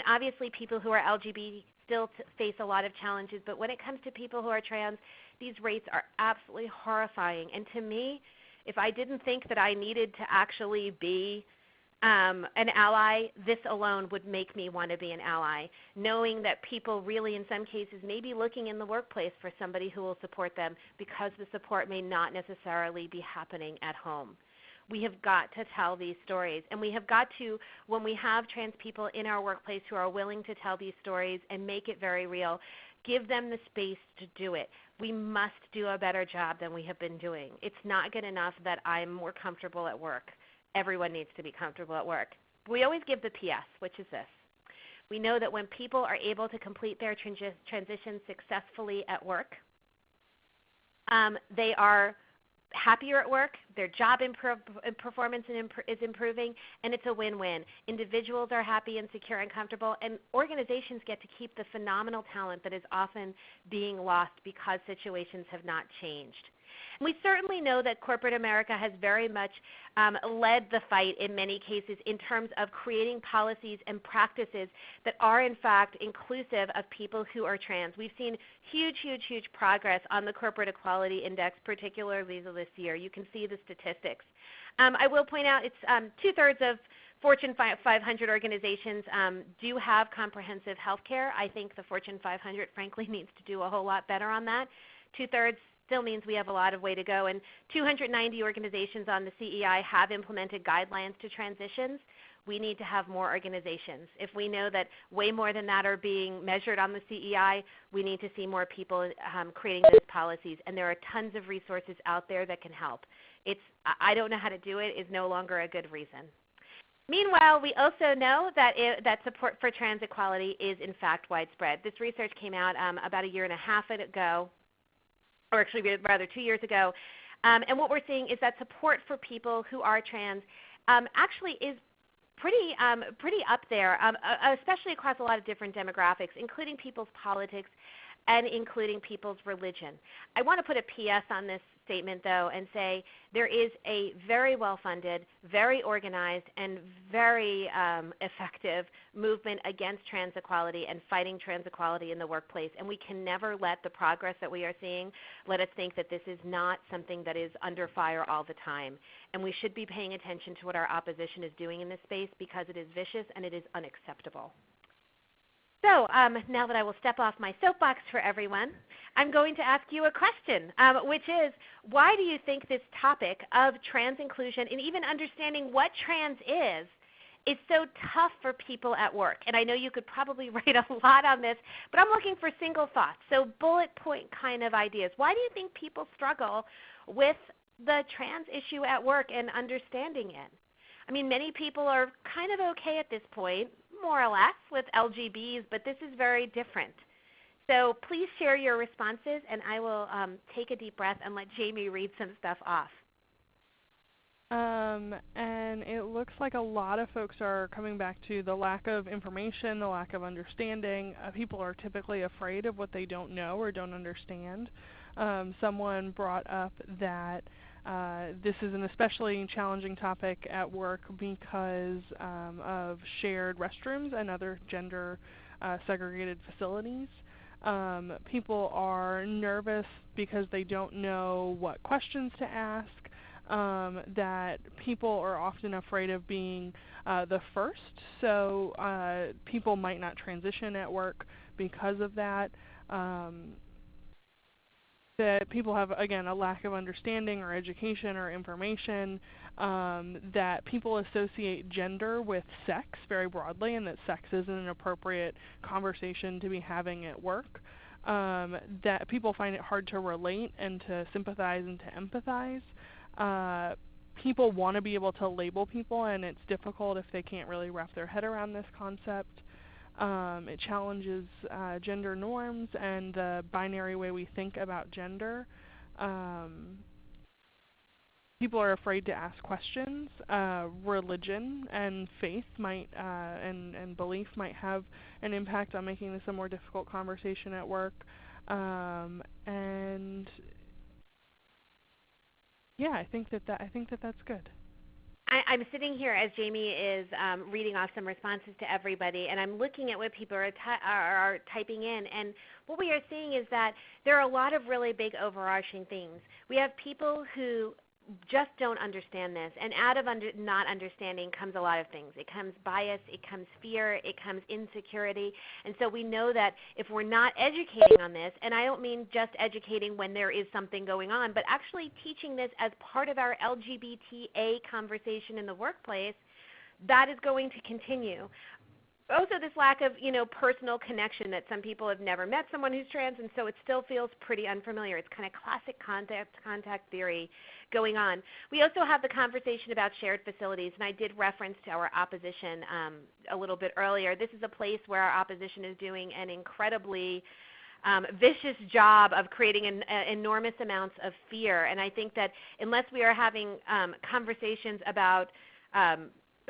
Obviously people who are LGBT still face a lot of challenges, but when it comes to people who are trans, these rates are absolutely horrifying. And to me, if I didn't think that I needed to actually be an ally, this alone would make me want to be an ally, knowing that people really in some cases may be looking in the workplace for somebody who will support them because the support may not necessarily be happening at home. We have got to tell these stories, and we have got to, when we have trans people in our workplace who are willing to tell these stories and make it very real, give them the space to do it. We must do a better job than we have been doing. It's not good enough that I'm more comfortable at work. Everyone needs to be comfortable at work. We always give the PS, which is this. We know that when people are able to complete their transition successfully at work, they are happier at work, their job performance is improving, and it's a win-win. Individuals are happy and secure and comfortable, and organizations get to keep the phenomenal talent that is often being lost because situations have not changed. We certainly know that corporate America has very much led the fight in many cases in terms of creating policies and practices that are in fact inclusive of people who are trans. We've seen huge progress on the Corporate Equality Index, particularly this year. You can see the statistics. I will point out it's two-thirds of Fortune 500 organizations do have comprehensive health care. I think the Fortune 500, frankly, needs to do a whole lot better on that. Two-thirds still means we have a lot of way to go, and 290 organizations on the CEI have implemented guidelines to transitions. We need to have more organizations. If we know that way more than that are being measured on the CEI, we need to see more people creating those policies, and there are tons of resources out there that can help. I don't know how to do it is no longer a good reason. Meanwhile, we also know that that support for trans equality is in fact widespread. This research came out about a year and a half ago, or actually rather 2 years ago, and what we're seeing is that support for people who are trans actually is pretty up there, especially across a lot of different demographics, including people's politics and including people's religion. I want to put a PS on this statement, though, and say there is a very well-funded, very organized, and very effective movement against trans equality and fighting trans equality in the workplace. And we can never let the progress that we are seeing let us think that this is not something that is under fire all the time. And we should be paying attention to what our opposition is doing in this space because it is vicious and it is unacceptable. So now that I will step off my soapbox for everyone, I'm going to ask you a question, which is, why do you think this topic of trans inclusion and even understanding what trans is so tough for people at work? And I know you could probably write a lot on this, but I'm looking for single thoughts, so bullet point kind of ideas. Why do you think people struggle with the trans issue at work and understanding it? I mean, many people are kind of okay at this point, more or less, with LGBs, but this is very different. So please share your responses, and I will take a deep breath and let Jamie read some stuff off. And it looks like a lot of folks are coming back to the lack of information, the lack of understanding. People are typically afraid of what they don't know or don't understand. Someone brought up that this is an especially challenging topic at work because of shared restrooms and other gender segregated facilities. People are nervous because they don't know what questions to ask, that people are often afraid of being the first, so people might not transition at work because of that. That people have, again, a lack of understanding or education or information, that people associate gender with sex very broadly, and that sex isn't an appropriate conversation to be having at work, that people find it hard to relate and to sympathize and to empathize. People want to be able to label people, and it's difficult if they can't really wrap their head around this concept. It challenges gender norms and the binary way we think about gender. People are afraid to ask questions. Religion and faith might and belief might have an impact on making this a more difficult conversation at work. And yeah, I think that's good. I'm sitting here as Jamie is reading off some responses to everybody, and I'm looking at what people are typing in. And what we are seeing is that there are a lot of really big overarching things. We have people who just don't understand this, and out of not understanding comes a lot of things. It comes bias, it comes fear, it comes insecurity, and so we know that if we're not educating on this, and I don't mean just educating when there is something going on, but actually teaching this as part of our LGBTA conversation in the workplace, that is going to continue. Also, this lack of, personal connection, that some people have never met someone who's trans, and so it still feels pretty unfamiliar. It's kind of classic contact theory going on. We also have the conversation about shared facilities, and I did reference to our opposition a little bit earlier. This is a place where our opposition is doing an incredibly vicious job of creating enormous amounts of fear, and I think that unless we are having conversations about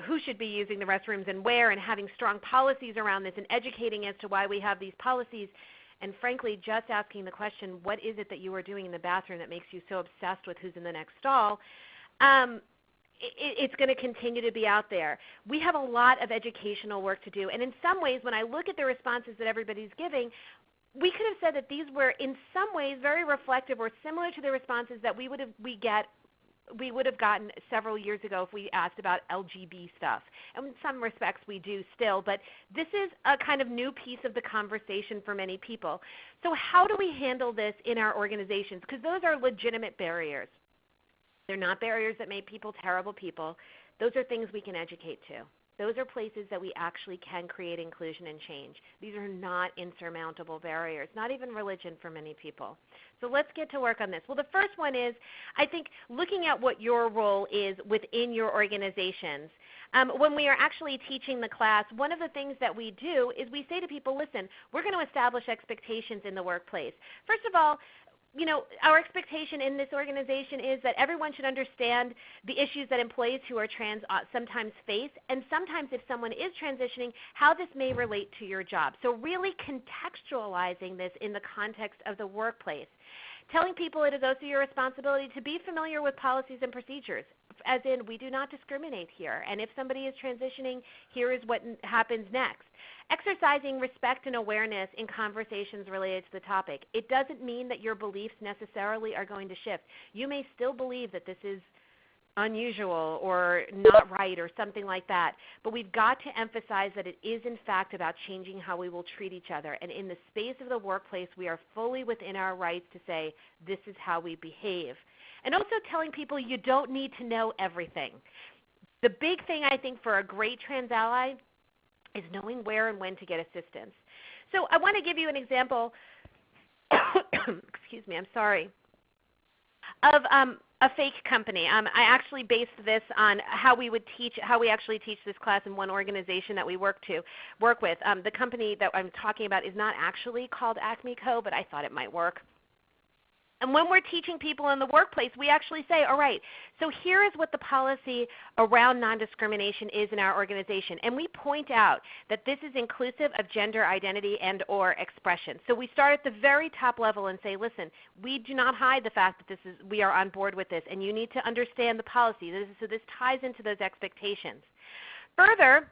who should be using the restrooms and where, and having strong policies around this and educating as to why we have these policies, and frankly just asking the question, what is it that you are doing in the bathroom that makes you so obsessed with who's in the next stall, it's going to continue to be out there. We have a lot of educational work to do, and in some ways when I look at the responses that everybody's giving, we could have said that these were in some ways very reflective or similar to the responses that we would have gotten several years ago if we asked about LGB stuff. And in some respects we do still, but this is a kind of new piece of the conversation for many people. So how do we handle this in our organizations? Because those are legitimate barriers. They're not barriers that make people terrible people. Those are things we can educate to. Those are places that we actually can create inclusion and change. These are not insurmountable barriers, not even religion for many people. So let's get to work on this. Well, the first one is, I think, looking at what your role is within your organizations. When we are actually teaching the class, one of the things that we do is we say to people, listen, we're going to establish expectations in the workplace. First of all, our expectation in this organization is that everyone should understand the issues that employees who are trans sometimes face, and sometimes if someone is transitioning, how this may relate to your job. So really contextualizing this in the context of the workplace. Telling people it is also your responsibility to be familiar with policies and procedures, as in we do not discriminate here, and if somebody is transitioning, here is what happens next. Exercising respect and awareness in conversations related to the topic. It doesn't mean that your beliefs necessarily are going to shift. You may still believe that this is unusual or not right or something like that, but we've got to emphasize that it is in fact about changing how we will treat each other. And in the space of the workplace, we are fully within our rights to say this is how we behave. And also telling people you don't need to know everything. The big thing I think for a great trans ally is knowing where and when to get assistance. So I want to give you an example, excuse me, I'm sorry, of a fake company. I actually based this on how we actually teach this class in one organization that we work with. The company that I'm talking about is not actually called Acme Co., but I thought it might work. And when we're teaching people in the workplace, we actually say, all right, so here is what the policy around non-discrimination is in our organization. And we point out that this is inclusive of gender identity and or expression. So we start at the very top level and say, listen, we do not hide the fact that we are on board with this, and you need to understand the policy. So this ties into those expectations. Further,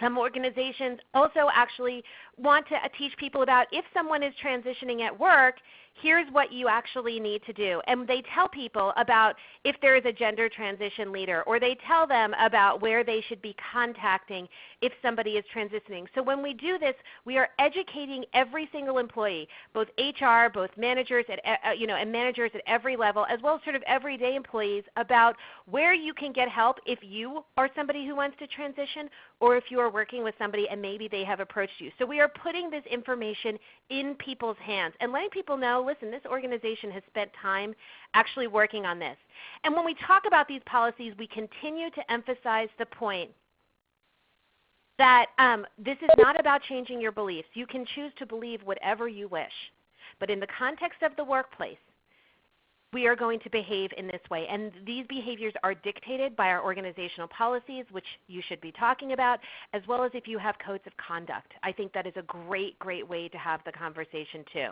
some organizations also actually want to teach people about if someone is transitioning at work, here's what you actually need to do. And they tell people about if there is a gender transition leader, or they tell them about where they should be contacting if somebody is transitioning. So when we do this, we are educating every single employee, both HR, both managers and managers at every level, as well as sort of everyday employees, about where you can get help if you are somebody who wants to transition, or if you are working with somebody and maybe they have approached you. So we are putting this information in people's hands and letting people know, listen, this organization has spent time actually working on this. And when we talk about these policies, we continue to emphasize the point that this is not about changing your beliefs. You can choose to believe whatever you wish. But in the context of the workplace, we are going to behave in this way. And these behaviors are dictated by our organizational policies, which you should be talking about, as well as if you have codes of conduct. I think that is a great, great way to have the conversation too.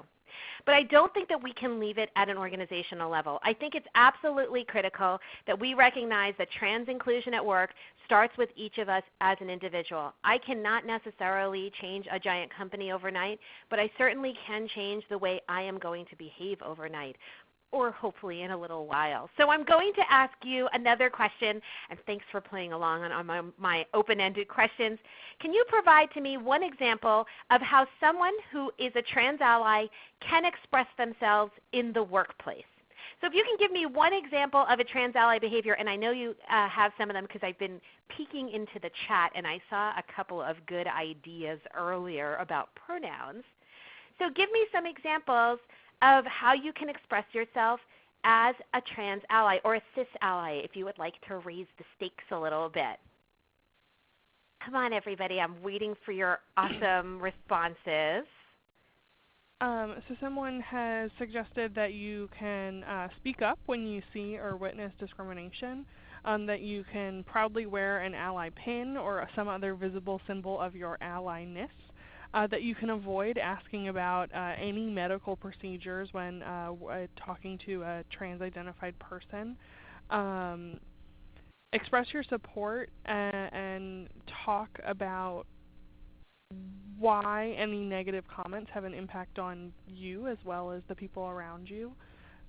But I don't think that we can leave it at an organizational level. I think it's absolutely critical that we recognize that trans inclusion at work starts with each of us as an individual. I cannot necessarily change a giant company overnight, but I certainly can change the way I am going to behave overnight, or hopefully in a little while. So I'm going to ask you another question, and thanks for playing along on my open-ended questions. Can you provide to me one example of how someone who is a trans ally can express themselves in the workplace? So if you can give me one example of a trans ally behavior, and I know you have some of them because I've been peeking into the chat and I saw a couple of good ideas earlier about pronouns. So give me some examples of how you can express yourself as a trans ally or a cis ally if you would like to raise the stakes a little bit. Come on, everybody. I'm waiting for your awesome responses. So someone has suggested that you can speak up when you see or witness discrimination, that you can proudly wear an ally pin or some other visible symbol of your allieness, that you can avoid asking about any medical procedures when talking to a trans-identified person. Express your support and talk about why any negative comments have an impact on you as well as the people around you.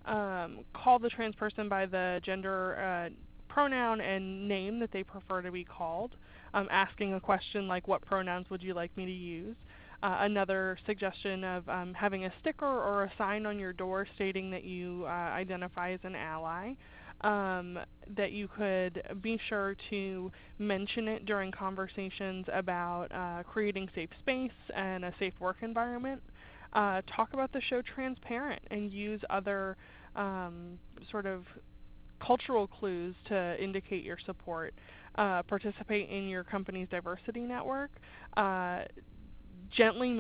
Call the trans person by the gender pronoun and name that they prefer to be called. Asking a question like, what pronouns would you like me to use? Another suggestion of having a sticker or a sign on your door stating that you identify as an ally. That you could be sure to mention it during conversations about creating safe space and a safe work environment. Talk about the show Transparent and use other sort of cultural clues to indicate your support. Participate in your company's diversity network. Gently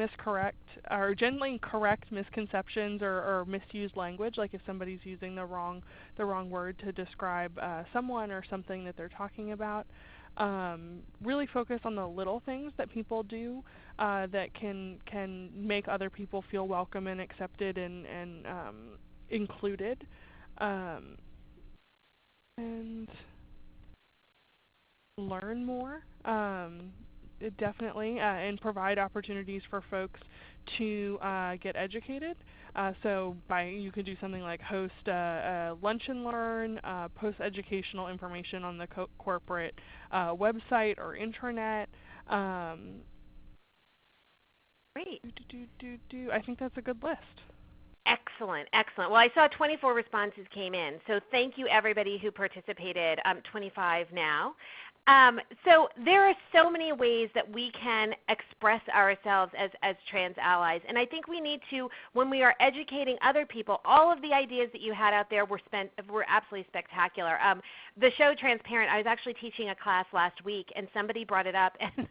correct misconceptions or misused language, like if somebody's using the wrong word to describe someone or something that they're talking about. really focus on the little things that people do that can make other people feel welcome and accepted and included. And learn more, definitely, and provide opportunities for folks to get educated. So you could do something like host a lunch and learn, post educational information on the corporate website or intranet. Great. I think that's a good list. Excellent, excellent. Well, I saw 24 responses came in, so thank you everybody who participated, 25 now. So there are so many ways that we can express ourselves as trans allies, and I think we need to, when we are educating other people, all of the ideas that you had out there were absolutely spectacular. The show Transparent, I was actually teaching a class last week, and somebody brought it up, and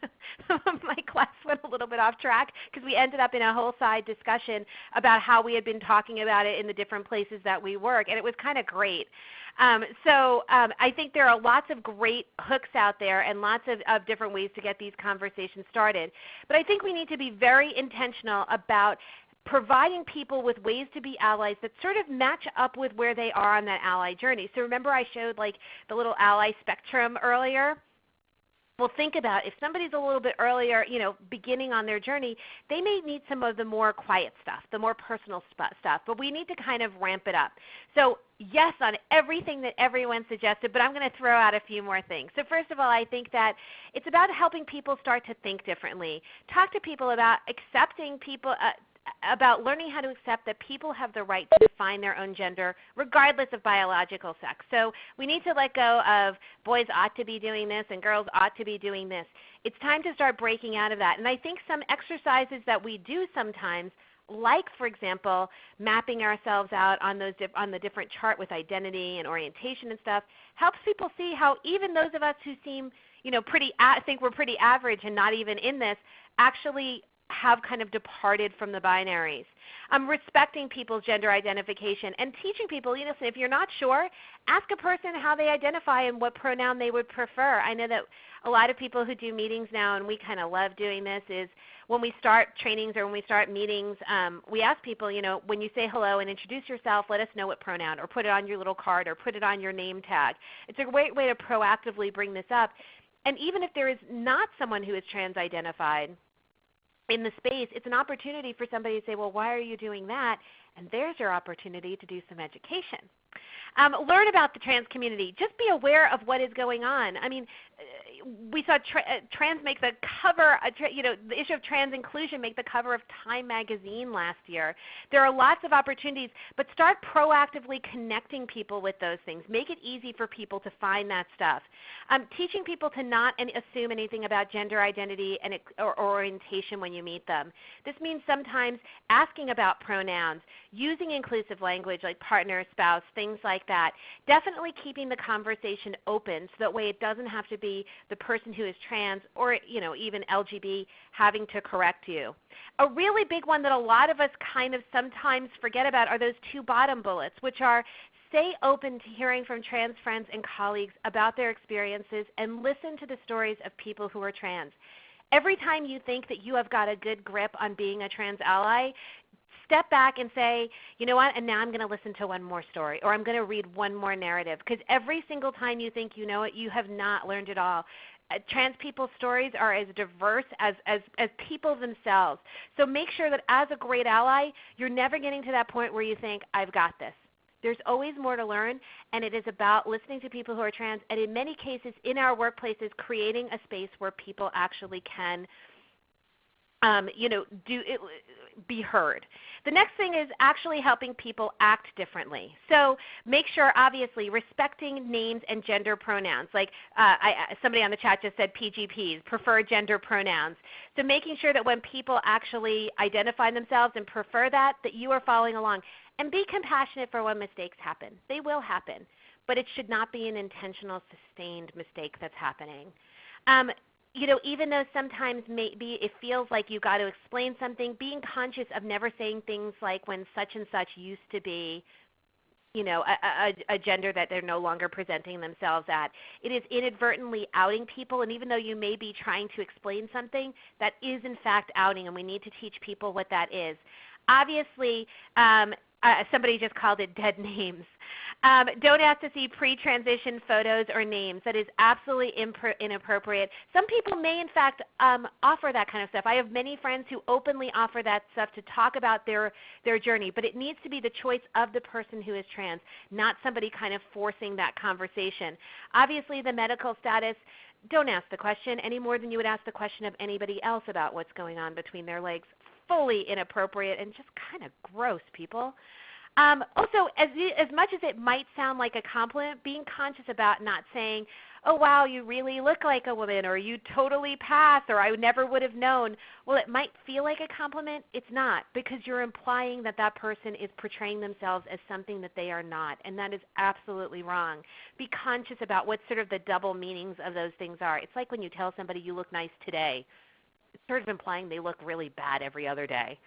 my class went a little bit off track because we ended up in a whole side discussion about how we had been talking about it in the different places that we work, and it was kind of great. I think there are lots of great hooks out there and lots of different ways to get these conversations started. But I think we need to be very intentional about providing people with ways to be allies that sort of match up with where they are on that ally journey. So remember I showed like the little ally spectrum earlier? Well, think about if somebody's a little bit earlier, beginning on their journey, they may need some of the more quiet stuff, the more personal stuff, but we need to kind of ramp it up. So yes on everything that everyone suggested, but I'm going to throw out a few more things. So first of all, I think that it's about helping people start to think differently. Talk to people about accepting people, about learning how to accept that people have the right to define their own gender regardless of biological sex. So we need to let go of boys ought to be doing this and girls ought to be doing this. It's time to start breaking out of that. And I think some exercises that we do sometimes, like for example mapping ourselves out on the different chart with identity and orientation and stuff, helps people see how even those of us who seem think we're pretty average and not even in this actually have kind of departed from the binaries. Respecting people's gender identification and teaching people, if you're not sure, ask a person how they identify and what pronoun they would prefer. I know that a lot of people who do meetings now, and we kind of love doing this, is when we start trainings or when we start meetings, we ask people, when you say hello and introduce yourself, let us know what pronoun, or put it on your little card, or put it on your name tag. It's a great way to proactively bring this up. And even if there is not someone who is trans-identified in the space, it's an opportunity for somebody to say, well, why are you doing that? And there's your opportunity to do some education. Learn about the trans community. Just be aware of what is going on. I mean, we saw trans make the cover, the issue of trans inclusion make the cover of Time magazine last year. There are lots of opportunities, but start proactively connecting people with those things. Make it easy for people to find that stuff. Teaching people to not assume anything about gender identity or orientation when you meet them. This means sometimes asking about pronouns, using inclusive language like partner, spouse, things like that. Definitely keeping the conversation open so that way it doesn't have to be the person who is trans or even LGBT having to correct you. A really big one that a lot of us kind of sometimes forget about are those two bottom bullets, which are stay open to hearing from trans friends and colleagues about their experiences and listen to the stories of people who are trans. Every time you think that you have got a good grip on being a trans ally, step back and say, you know what, and now I'm going to listen to one more story, or I'm going to read one more narrative, because every single time you think you know it, you have not learned it all. Trans people's stories are as diverse as people themselves. So make sure that as a great ally, you're never getting to that point where you think, I've got this. There's always more to learn, and it is about listening to people who are trans, and in many cases in our workplaces creating a space where people actually can be heard. The next thing is actually helping people act differently. So make sure, obviously, respecting names and gender pronouns. Like somebody on the chat just said PGPs, preferred gender pronouns. So making sure that when people actually identify themselves and prefer that you are following along. And be compassionate for when mistakes happen. They will happen, but it should not be an intentional, sustained mistake that's happening. Even though sometimes maybe it feels like you've got to explain something, being conscious of never saying things like when such and such used to be, a gender that they're no longer presenting themselves at. It is inadvertently outing people, and even though you may be trying to explain something, that is in fact outing, and we need to teach people what that is. Obviously, somebody just called it dead names. Don't ask to see pre-transition photos or names. That is absolutely inappropriate. Some people may in fact offer that kind of stuff. I have many friends who openly offer that stuff to talk about their journey, but it needs to be the choice of the person who is trans, not somebody kind of forcing that conversation. Obviously the medical status, don't ask the question any more than you would ask the question of anybody else about what's going on between their legs. Fully inappropriate and just kind of gross, people. Also, as much as it might sound like a compliment, being conscious about not saying, oh wow, you really look like a woman, or you totally pass, or I never would have known. Well, it might feel like a compliment. It's not, because you're implying that that person is portraying themselves as something that they are not, and that is absolutely wrong. Be conscious about what sort of the double meanings of those things are. It's like when you tell somebody you look nice today. It's sort of implying they look really bad every other day.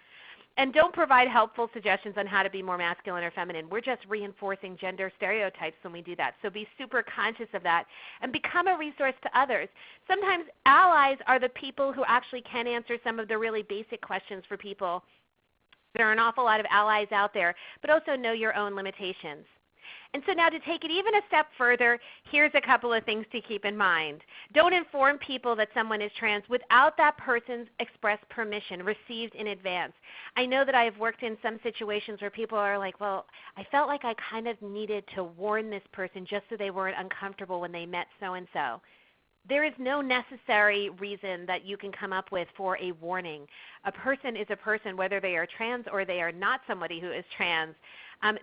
And don't provide helpful suggestions on how to be more masculine or feminine. We're just reinforcing gender stereotypes when we do that. So be super conscious of that and become a resource to others. Sometimes allies are the people who actually can answer some of the really basic questions for people. There are an awful lot of allies out there, but also know your own limitations. And so now to take it even a step further, here's a couple of things to keep in mind. Don't inform people that someone is trans without that person's express permission received in advance. I know that I've worked in some situations where people are like, well, I felt like I kind of needed to warn this person just so they weren't uncomfortable when they met so-and-so. There is no necessary reason that you can come up with for a warning. A person is a person, whether they are trans or they are not somebody who is trans.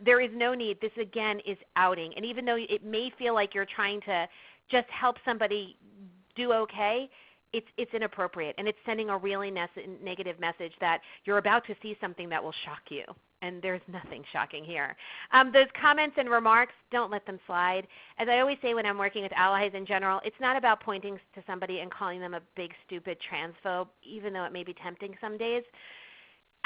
There is no need. This, again, is outing. And even though it may feel like you're trying to just help somebody do okay, it's inappropriate. And it's sending a really negative message that you're about to see something that will shock you. And there's nothing shocking here. Those comments and remarks, don't let them slide. As I always say when I'm working with allies in general, it's not about pointing to somebody and calling them a big, stupid transphobe, even though it may be tempting some days.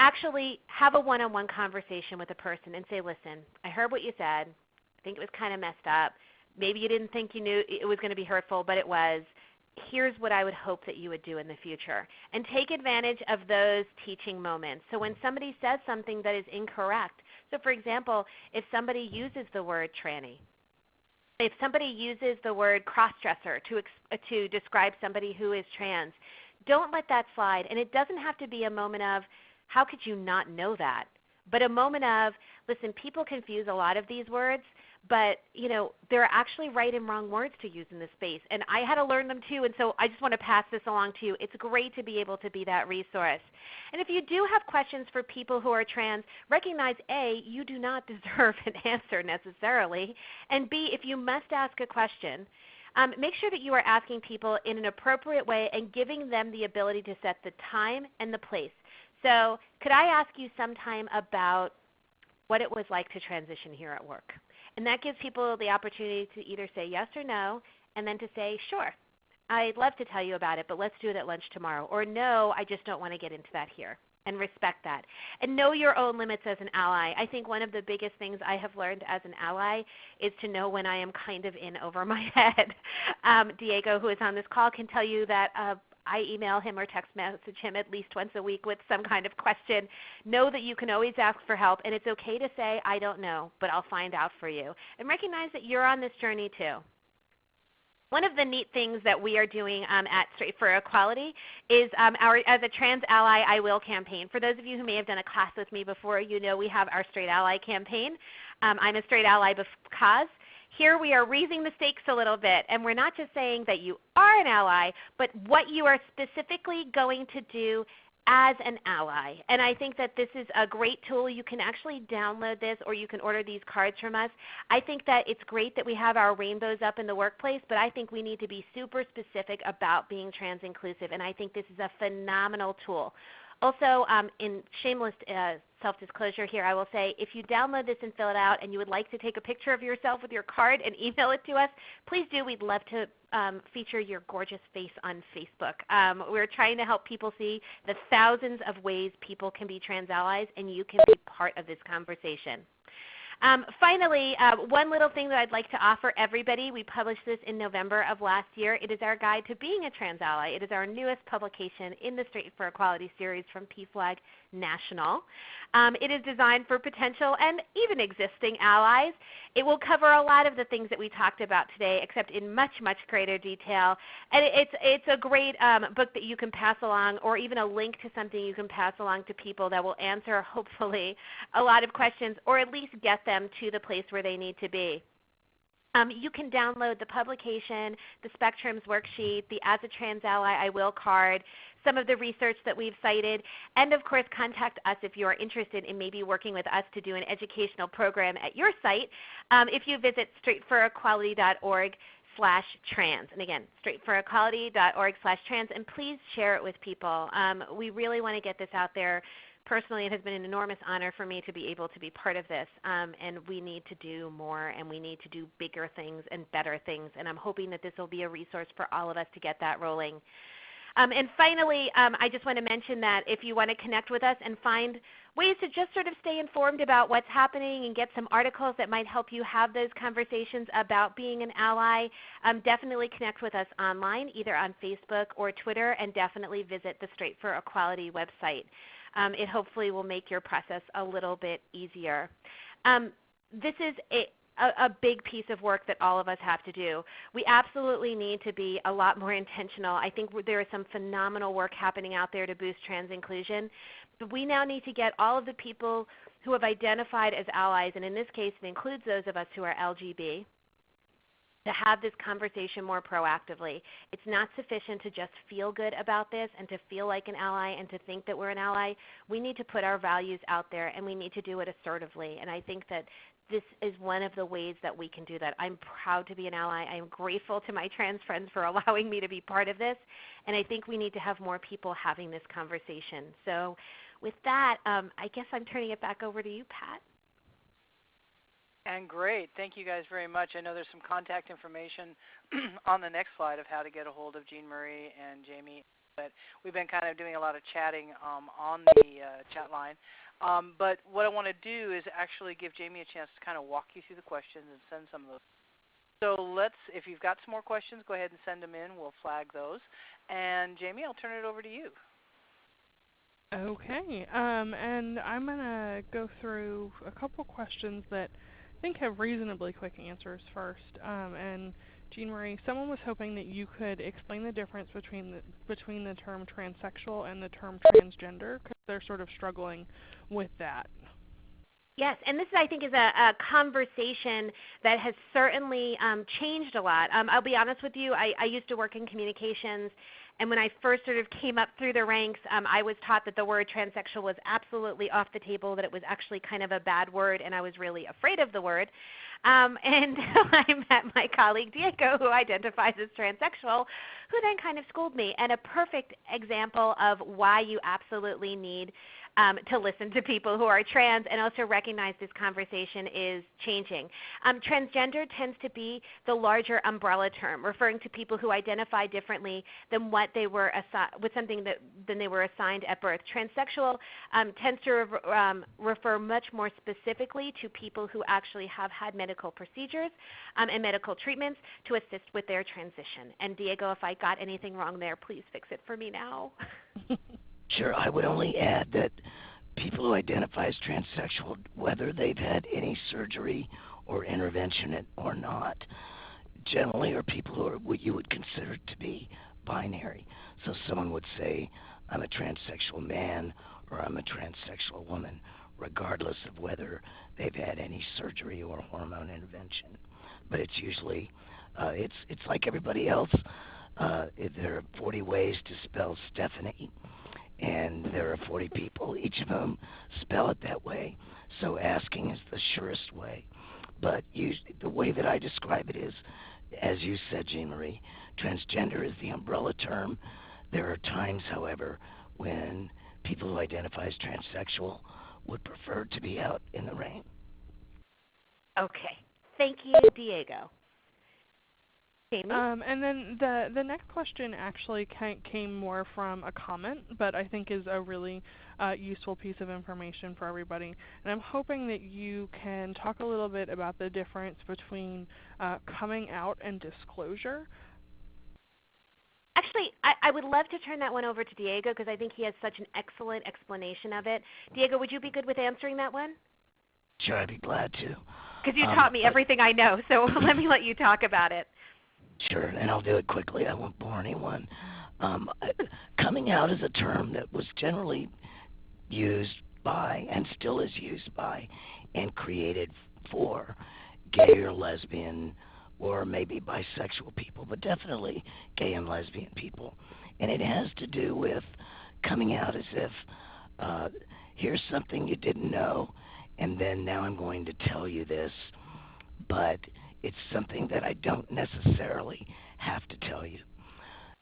Actually, have a one-on-one conversation with a person and say, listen, I heard what you said. I think it was kind of messed up. Maybe you didn't think you knew it was going to be hurtful, but it was. Here's what I would hope that you would do in the future. And take advantage of those teaching moments. So when somebody says something that is incorrect, so for example, if somebody uses the word tranny, if somebody uses the word cross-dresser to describe somebody who is trans, don't let that slide. And it doesn't have to be a moment of, how could you not know that? But a moment of, listen, people confuse a lot of these words, but there are actually right and wrong words to use in this space. And I had to learn them too, and so I just want to pass this along to you. It's great to be able to be that resource. And if you do have questions for people who are trans, recognize A, you do not deserve an answer necessarily, and B, if you must ask a question, make sure that you are asking people in an appropriate way and giving them the ability to set the time and the place. So could I ask you sometime about what it was like to transition here at work? And that gives people the opportunity to either say yes or no, and then to say, sure, I'd love to tell you about it, but let's do it at lunch tomorrow. Or no, I just don't want to get into that here. And respect that. And know your own limits as an ally. I think one of the biggest things I have learned as an ally is to know when I am kind of in over my head. Diego, who is on this call, can tell you that I email him or text message him at least once a week with some kind of question. Know that you can always ask for help, and it's okay to say, I don't know, but I'll find out for you. And recognize that you're on this journey too. One of the neat things that we are doing at Straight for Equality is as a Trans Ally I Will campaign. For those of you who may have done a class with me before, you know we have our Straight Ally campaign. I'm a Straight Ally because. Here we are raising the stakes a little bit, and we're not just saying that you are an ally, but what you are specifically going to do as an ally. And I think that this is a great tool. You can actually download this, or you can order these cards from us. I think that it's great that we have our rainbows up in the workplace, but I think we need to be super specific about being trans inclusive, and I think this is a phenomenal tool. Also, in shameless self-disclosure here, I will say if you download this and fill it out and you would like to take a picture of yourself with your card and email it to us, please do. We'd love to feature your gorgeous face on Facebook. We're trying to help people see the thousands of ways people can be trans allies, and you can be part of this conversation. Finally, one little thing that I'd like to offer everybody, we published this in November of last year. It is our guide to being a trans ally. It is our newest publication in the Straight for Equality series from PFLAG National. It is designed for potential and even existing allies. It will cover a lot of the things that we talked about today, except in much, much greater detail. And it's a great book that you can pass along, or even a link to something you can pass along to people that will answer, hopefully, a lot of questions, or at least get them to the place where they need to be. You can download the publication, the Spectrums worksheet, the As a Trans Ally I Will card, some of the research that we've cited, and of course contact us if you are interested in maybe working with us to do an educational program at your site if you visit straightforequality.org/trans. And again, straightforequality.org/trans, and please share it with people. We really want to get this out there. Personally, it has been an enormous honor for me to be able to be part of this, and we need to do more, and we need to do bigger things and better things, and I'm hoping that this will be a resource for all of us to get that rolling. And finally, I just want to mention that if you want to connect with us and find ways to just sort of stay informed about what's happening and get some articles that might help you have those conversations about being an ally, definitely connect with us online, either on Facebook or Twitter, and definitely visit the Straight for Equality website. It hopefully will make your process a little bit easier. This is a big piece of work that all of us have to do. We absolutely need to be a lot more intentional. I think there is some phenomenal work happening out there to boost trans inclusion, but we now need to get all of the people who have identified as allies, and in this case it includes those of us who are LGB, to have this conversation more proactively. It's not sufficient to just feel good about this and to feel like an ally and to think that we're an ally. We need to put our values out there, and we need to do it assertively. And I think that this is one of the ways that we can do that. I'm proud to be an ally. I am grateful to my trans friends for allowing me to be part of this. And I think we need to have more people having this conversation. So with that, I guess I'm turning it back over to you, Pat. And great. Thank you guys very much. I know there's some contact information on the next slide of how to get a hold of Jean Marie and Jamie. But we've been kind of doing a lot of chatting on the chat line. But what I want to do is actually give Jamie a chance to kind of walk you through the questions and send some of those. So if you've got some more questions, go ahead and send them in. We'll flag those. And Jamie, I'll turn it over to you. Okay. And I'm going to go through a couple questions that I think have reasonably quick answers first. And Jean Marie, someone was hoping that you could explain the difference between the term transsexual and the term transgender, because they're sort of struggling with that. Yes, and this, I think, is a conversation that has certainly changed a lot. I'll be honest with you, I used to work in communications, and when I first sort of came up through the ranks, I was taught that the word transsexual was absolutely off the table, that it was actually kind of a bad word, and I was really afraid of the word. And I met my colleague Diego, who identifies as transsexual, who then kind of schooled me. And a perfect example of why you absolutely need to listen to people who are trans and also recognize this conversation is changing. Transgender tends to be the larger umbrella term, referring to people who identify differently than what they were than they were assigned at birth. Transsexual tends to refer much more specifically to people who actually have had medical procedures and medical treatments to assist with their transition. And Diego, if I got anything wrong there, please fix it for me now. Sure, I would only add that people who identify as transsexual, whether they've had any surgery or intervention or not, generally are people who are what you would consider to be binary. So someone would say, I'm a transsexual man or I'm a transsexual woman, regardless of whether they've had any surgery or hormone intervention. But it's usually, it's like everybody else. There are 40 ways to spell Stephanie, and there are 40 people, each of them spell it that way. So asking is the surest way. But usually, the way that I describe it is, as you said, Jean Marie, transgender is the umbrella term. There are times, however, when people who identify as transsexual would prefer to be out in the rain. Okay. Thank you, Diego. Jamie? And then the next question actually came more from a comment, but I think is a really useful piece of information for everybody. And I'm hoping that you can talk a little bit about the difference between coming out and disclosure. Actually, I would love to turn that one over to Diego because I think he has such an excellent explanation of it. Diego, would you be good with answering that one? Sure, I'd be glad to. Because you taught me everything I know, so let you talk about it. Sure, and I'll do it quickly. I won't bore anyone. Coming out is a term that was generally used by, and still is used by, and created for gay or lesbian or maybe bisexual people, but definitely gay and lesbian people. And it has to do with coming out as if here's something you didn't know, and then now I'm going to tell you this, but it's something that I don't necessarily have to tell you.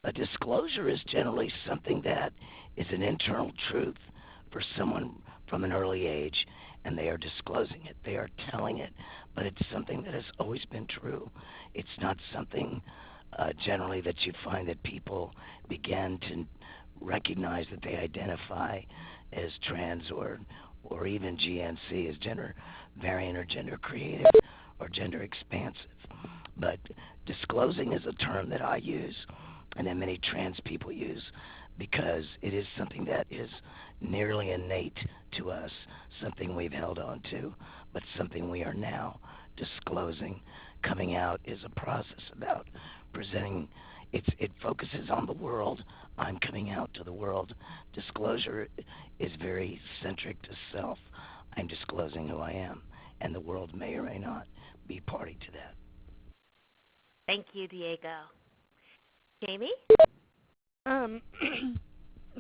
A disclosure is generally something that is an internal truth for someone from an early age, and they are disclosing it. They are telling it, but it's something that has always been true. It's not something generally that you find that people begin to recognize that they identify as trans or even GNC, as gender variant or gender creative or gender expansive. But disclosing is a term that I use and that many trans people use because it is something that is nearly innate to us, something we've held on to, but something we are now disclosing. Coming out is a process about presenting. It focuses on the world. I'm coming out to the world. Disclosure is very centric to self. I'm disclosing who I am, and the world may or may not be party to that. Thank you, Diego. Jamie?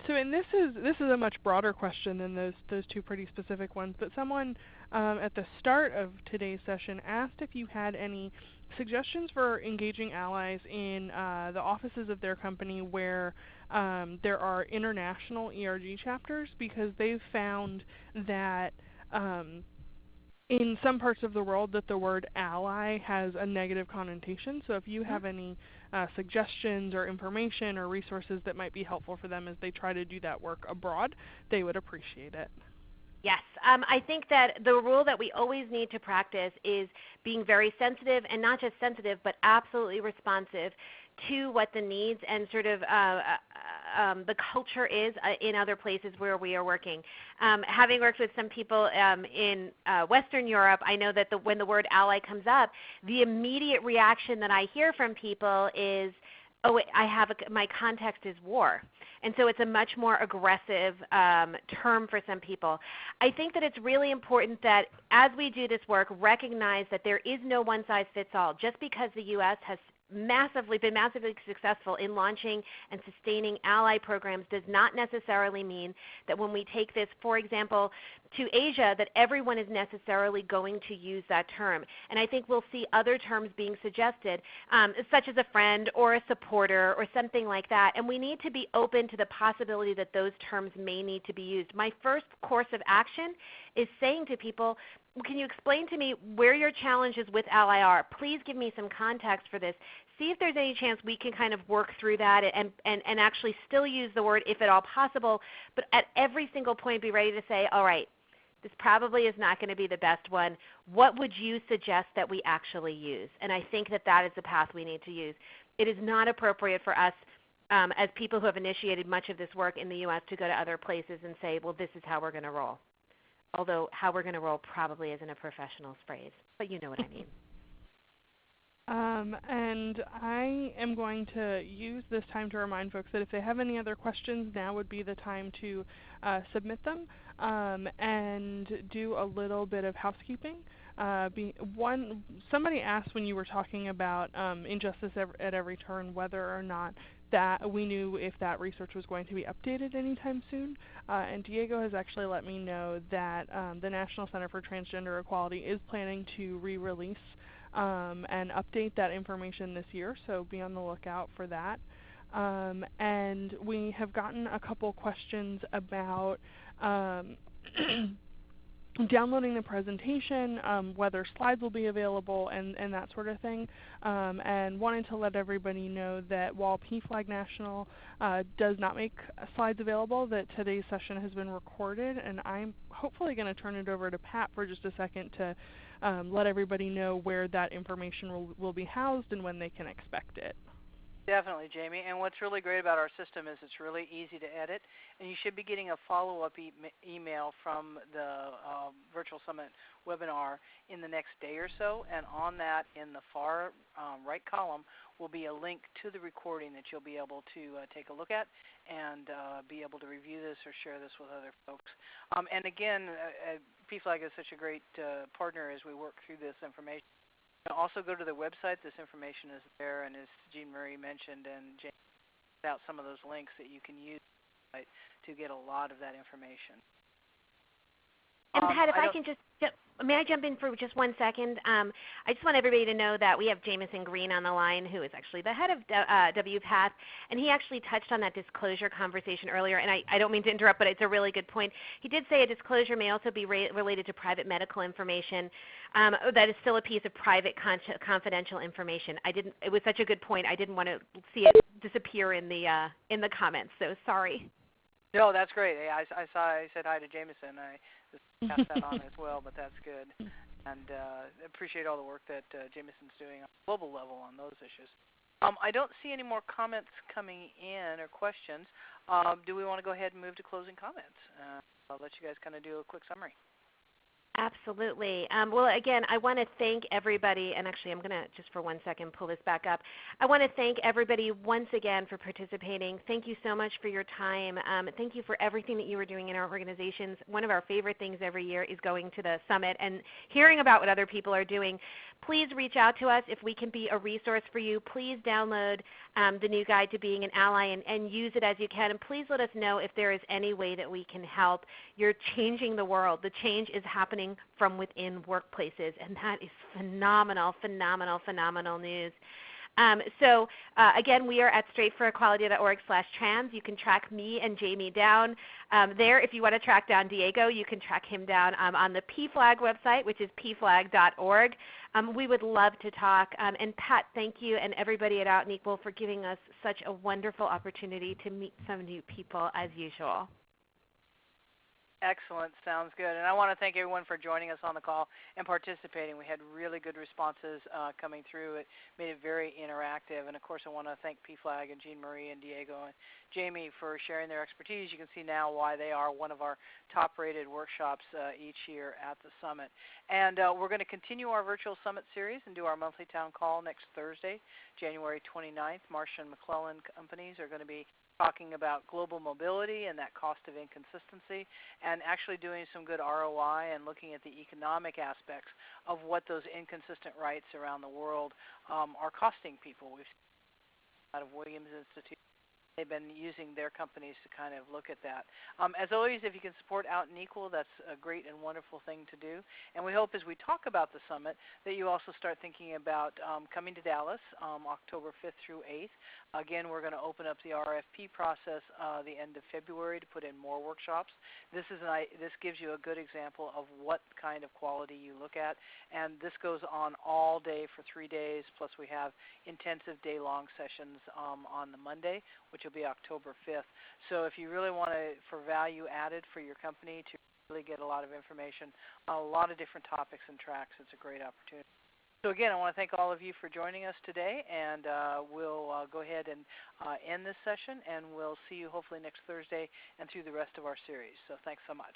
So, and this is a much broader question than those two pretty specific ones. But someone at the start of today's session asked if you had any suggestions for engaging allies in the offices of their company where there are international ERG chapters, because they've found that in some parts of the world that the word ally has a negative connotation. So if you have any suggestions or information or resources that might be helpful for them as they try to do that work abroad, they would appreciate it. Yes, I think that the rule that we always need to practice is being very sensitive, and not just sensitive, but absolutely responsive to what the needs and sort of the culture is in other places where we are working. Having worked with some people in Western Europe, I know that when the word ally comes up, the immediate reaction that I hear from people is, oh, wait, my context is war. And so it's a much more aggressive term for some people. I think that it's really important that as we do this work, recognize that there is no one-size-fits-all. Just because the U.S. has been massively successful in launching and sustaining ally programs does not necessarily mean that when we take this, for example, to Asia, that everyone is necessarily going to use that term. And I think we'll see other terms being suggested, such as a friend or a supporter or something like that. And we need to be open to the possibility that those terms may need to be used. My first course of action is saying to people, can you explain to me where your challenges with ally are? Please give me some context for this. See if there's any chance we can kind of work through that and actually still use the word if at all possible, but at every single point be ready to say, all right, this probably is not going to be the best one. What would you suggest that we actually use? And I think that that is the path we need to use. It is not appropriate for us as people who have initiated much of this work in the U.S. to go to other places and say, well, this is how we're going to roll. Although how we're going to roll probably isn't a professional phrase, but you know what I mean. And I am going to use this time to remind folks that if they have any other questions, now would be the time to submit them and do a little bit of housekeeping. Somebody asked when you were talking about injustice at every turn whether or not that we knew if that research was going to be updated anytime soon. And Diego has actually let me know that the National Center for Transgender Equality is planning to re-release and update that information this year, so be on the lookout for that. And we have gotten a couple questions about downloading the presentation, whether slides will be available, and that sort of thing. And wanting to let everybody know that while PFLAG National does not make slides available, that today's session has been recorded, and I'm hopefully going to turn it over to Pat for just a second to let everybody know where that information will be housed and when they can expect it. Definitely, Jamie. And what's really great about our system is it's really easy to edit, and you should be getting a follow-up email from the Virtual Summit webinar in the next day or so. And on that, in the far right column, will be a link to the recording that you'll be able to take a look at and be able to review this or share this with other folks. And again, PFLAG is such a great partner as we work through this information. Also go to the website. This information is there, and as Jean Marie mentioned, and Jane put out some of those links that you can use to get a lot of that information. And Pat, if I can may I jump in for just 1 second? I just want everybody to know that we have Jameson Green on the line, who is actually the head of WPATH, and he actually touched on that disclosure conversation earlier, and I don't mean to interrupt, but it's a really good point. He did say a disclosure may also be related to private medical information. That is still a piece of private confidential information. It was such a good point. I didn't want to see it disappear in the comments, so sorry. No, that's great. I said hi to Jameson. I just passed that on as well, but that's good. And appreciate all the work that Jameson's doing on a global level on those issues. I don't see any more comments coming in or questions. Do we want to go ahead and move to closing comments? I'll let you guys kind of do a quick summary. Absolutely. Well, again, I want to thank everybody, and actually I'm going to just for 1 second pull this back up. I want to thank everybody once again for participating. Thank you so much for your time. Thank you for everything that you are doing in our organizations. One of our favorite things every year is going to the summit and hearing about what other people are doing. Please reach out to us if we can be a resource for you. Please download the new guide to being an ally and use it as you can. And please let us know if there is any way that we can help. You're changing the world. The change is happening from within workplaces, and that is phenomenal, phenomenal, phenomenal news. Again, we are at straightforequality.org/trans. You can track me and Jamie down there. If you want to track down Diego, you can track him down on the PFLAG website, which is pflag.org. We would love to talk. And Pat, thank you, and everybody at Out and Equal for giving us such a wonderful opportunity to meet some new people as usual. Excellent. Sounds good. And I want to thank everyone for joining us on the call and participating. We had really good responses coming through. It made it very interactive. And, of course, I want to thank PFLAG and Jean Marie and Diego and Jamie for sharing their expertise. You can see now why they are one of our top-rated workshops each year at the Summit. And we're going to continue our virtual Summit series and do our monthly town call next Thursday, January 29th. Marsh & McLellan companies are going to be talking about global mobility and that cost of inconsistency, and actually doing some good ROI and looking at the economic aspects of what those inconsistent rights around the world are costing people. We've seen out of Williams Institute. They've been using their companies to kind of look at that. As always, if you can support Out and Equal, that's a great and wonderful thing to do. And we hope as we talk about the summit that you also start thinking about coming to Dallas October 5th through 8th. Again, we're going to open up the RFP process the end of February to put in more workshops. This gives you a good example of what kind of quality you look at. And this goes on all day for 3 days, plus we have intensive day-long sessions on the Monday, which will be October 5th. So if you really want to, for value added for your company to really get a lot of information, a lot of different topics and tracks, it's a great opportunity. So again, I want to thank all of you for joining us today, and we'll go ahead and end this session, and we'll see you hopefully next Thursday and through the rest of our series. So thanks so much.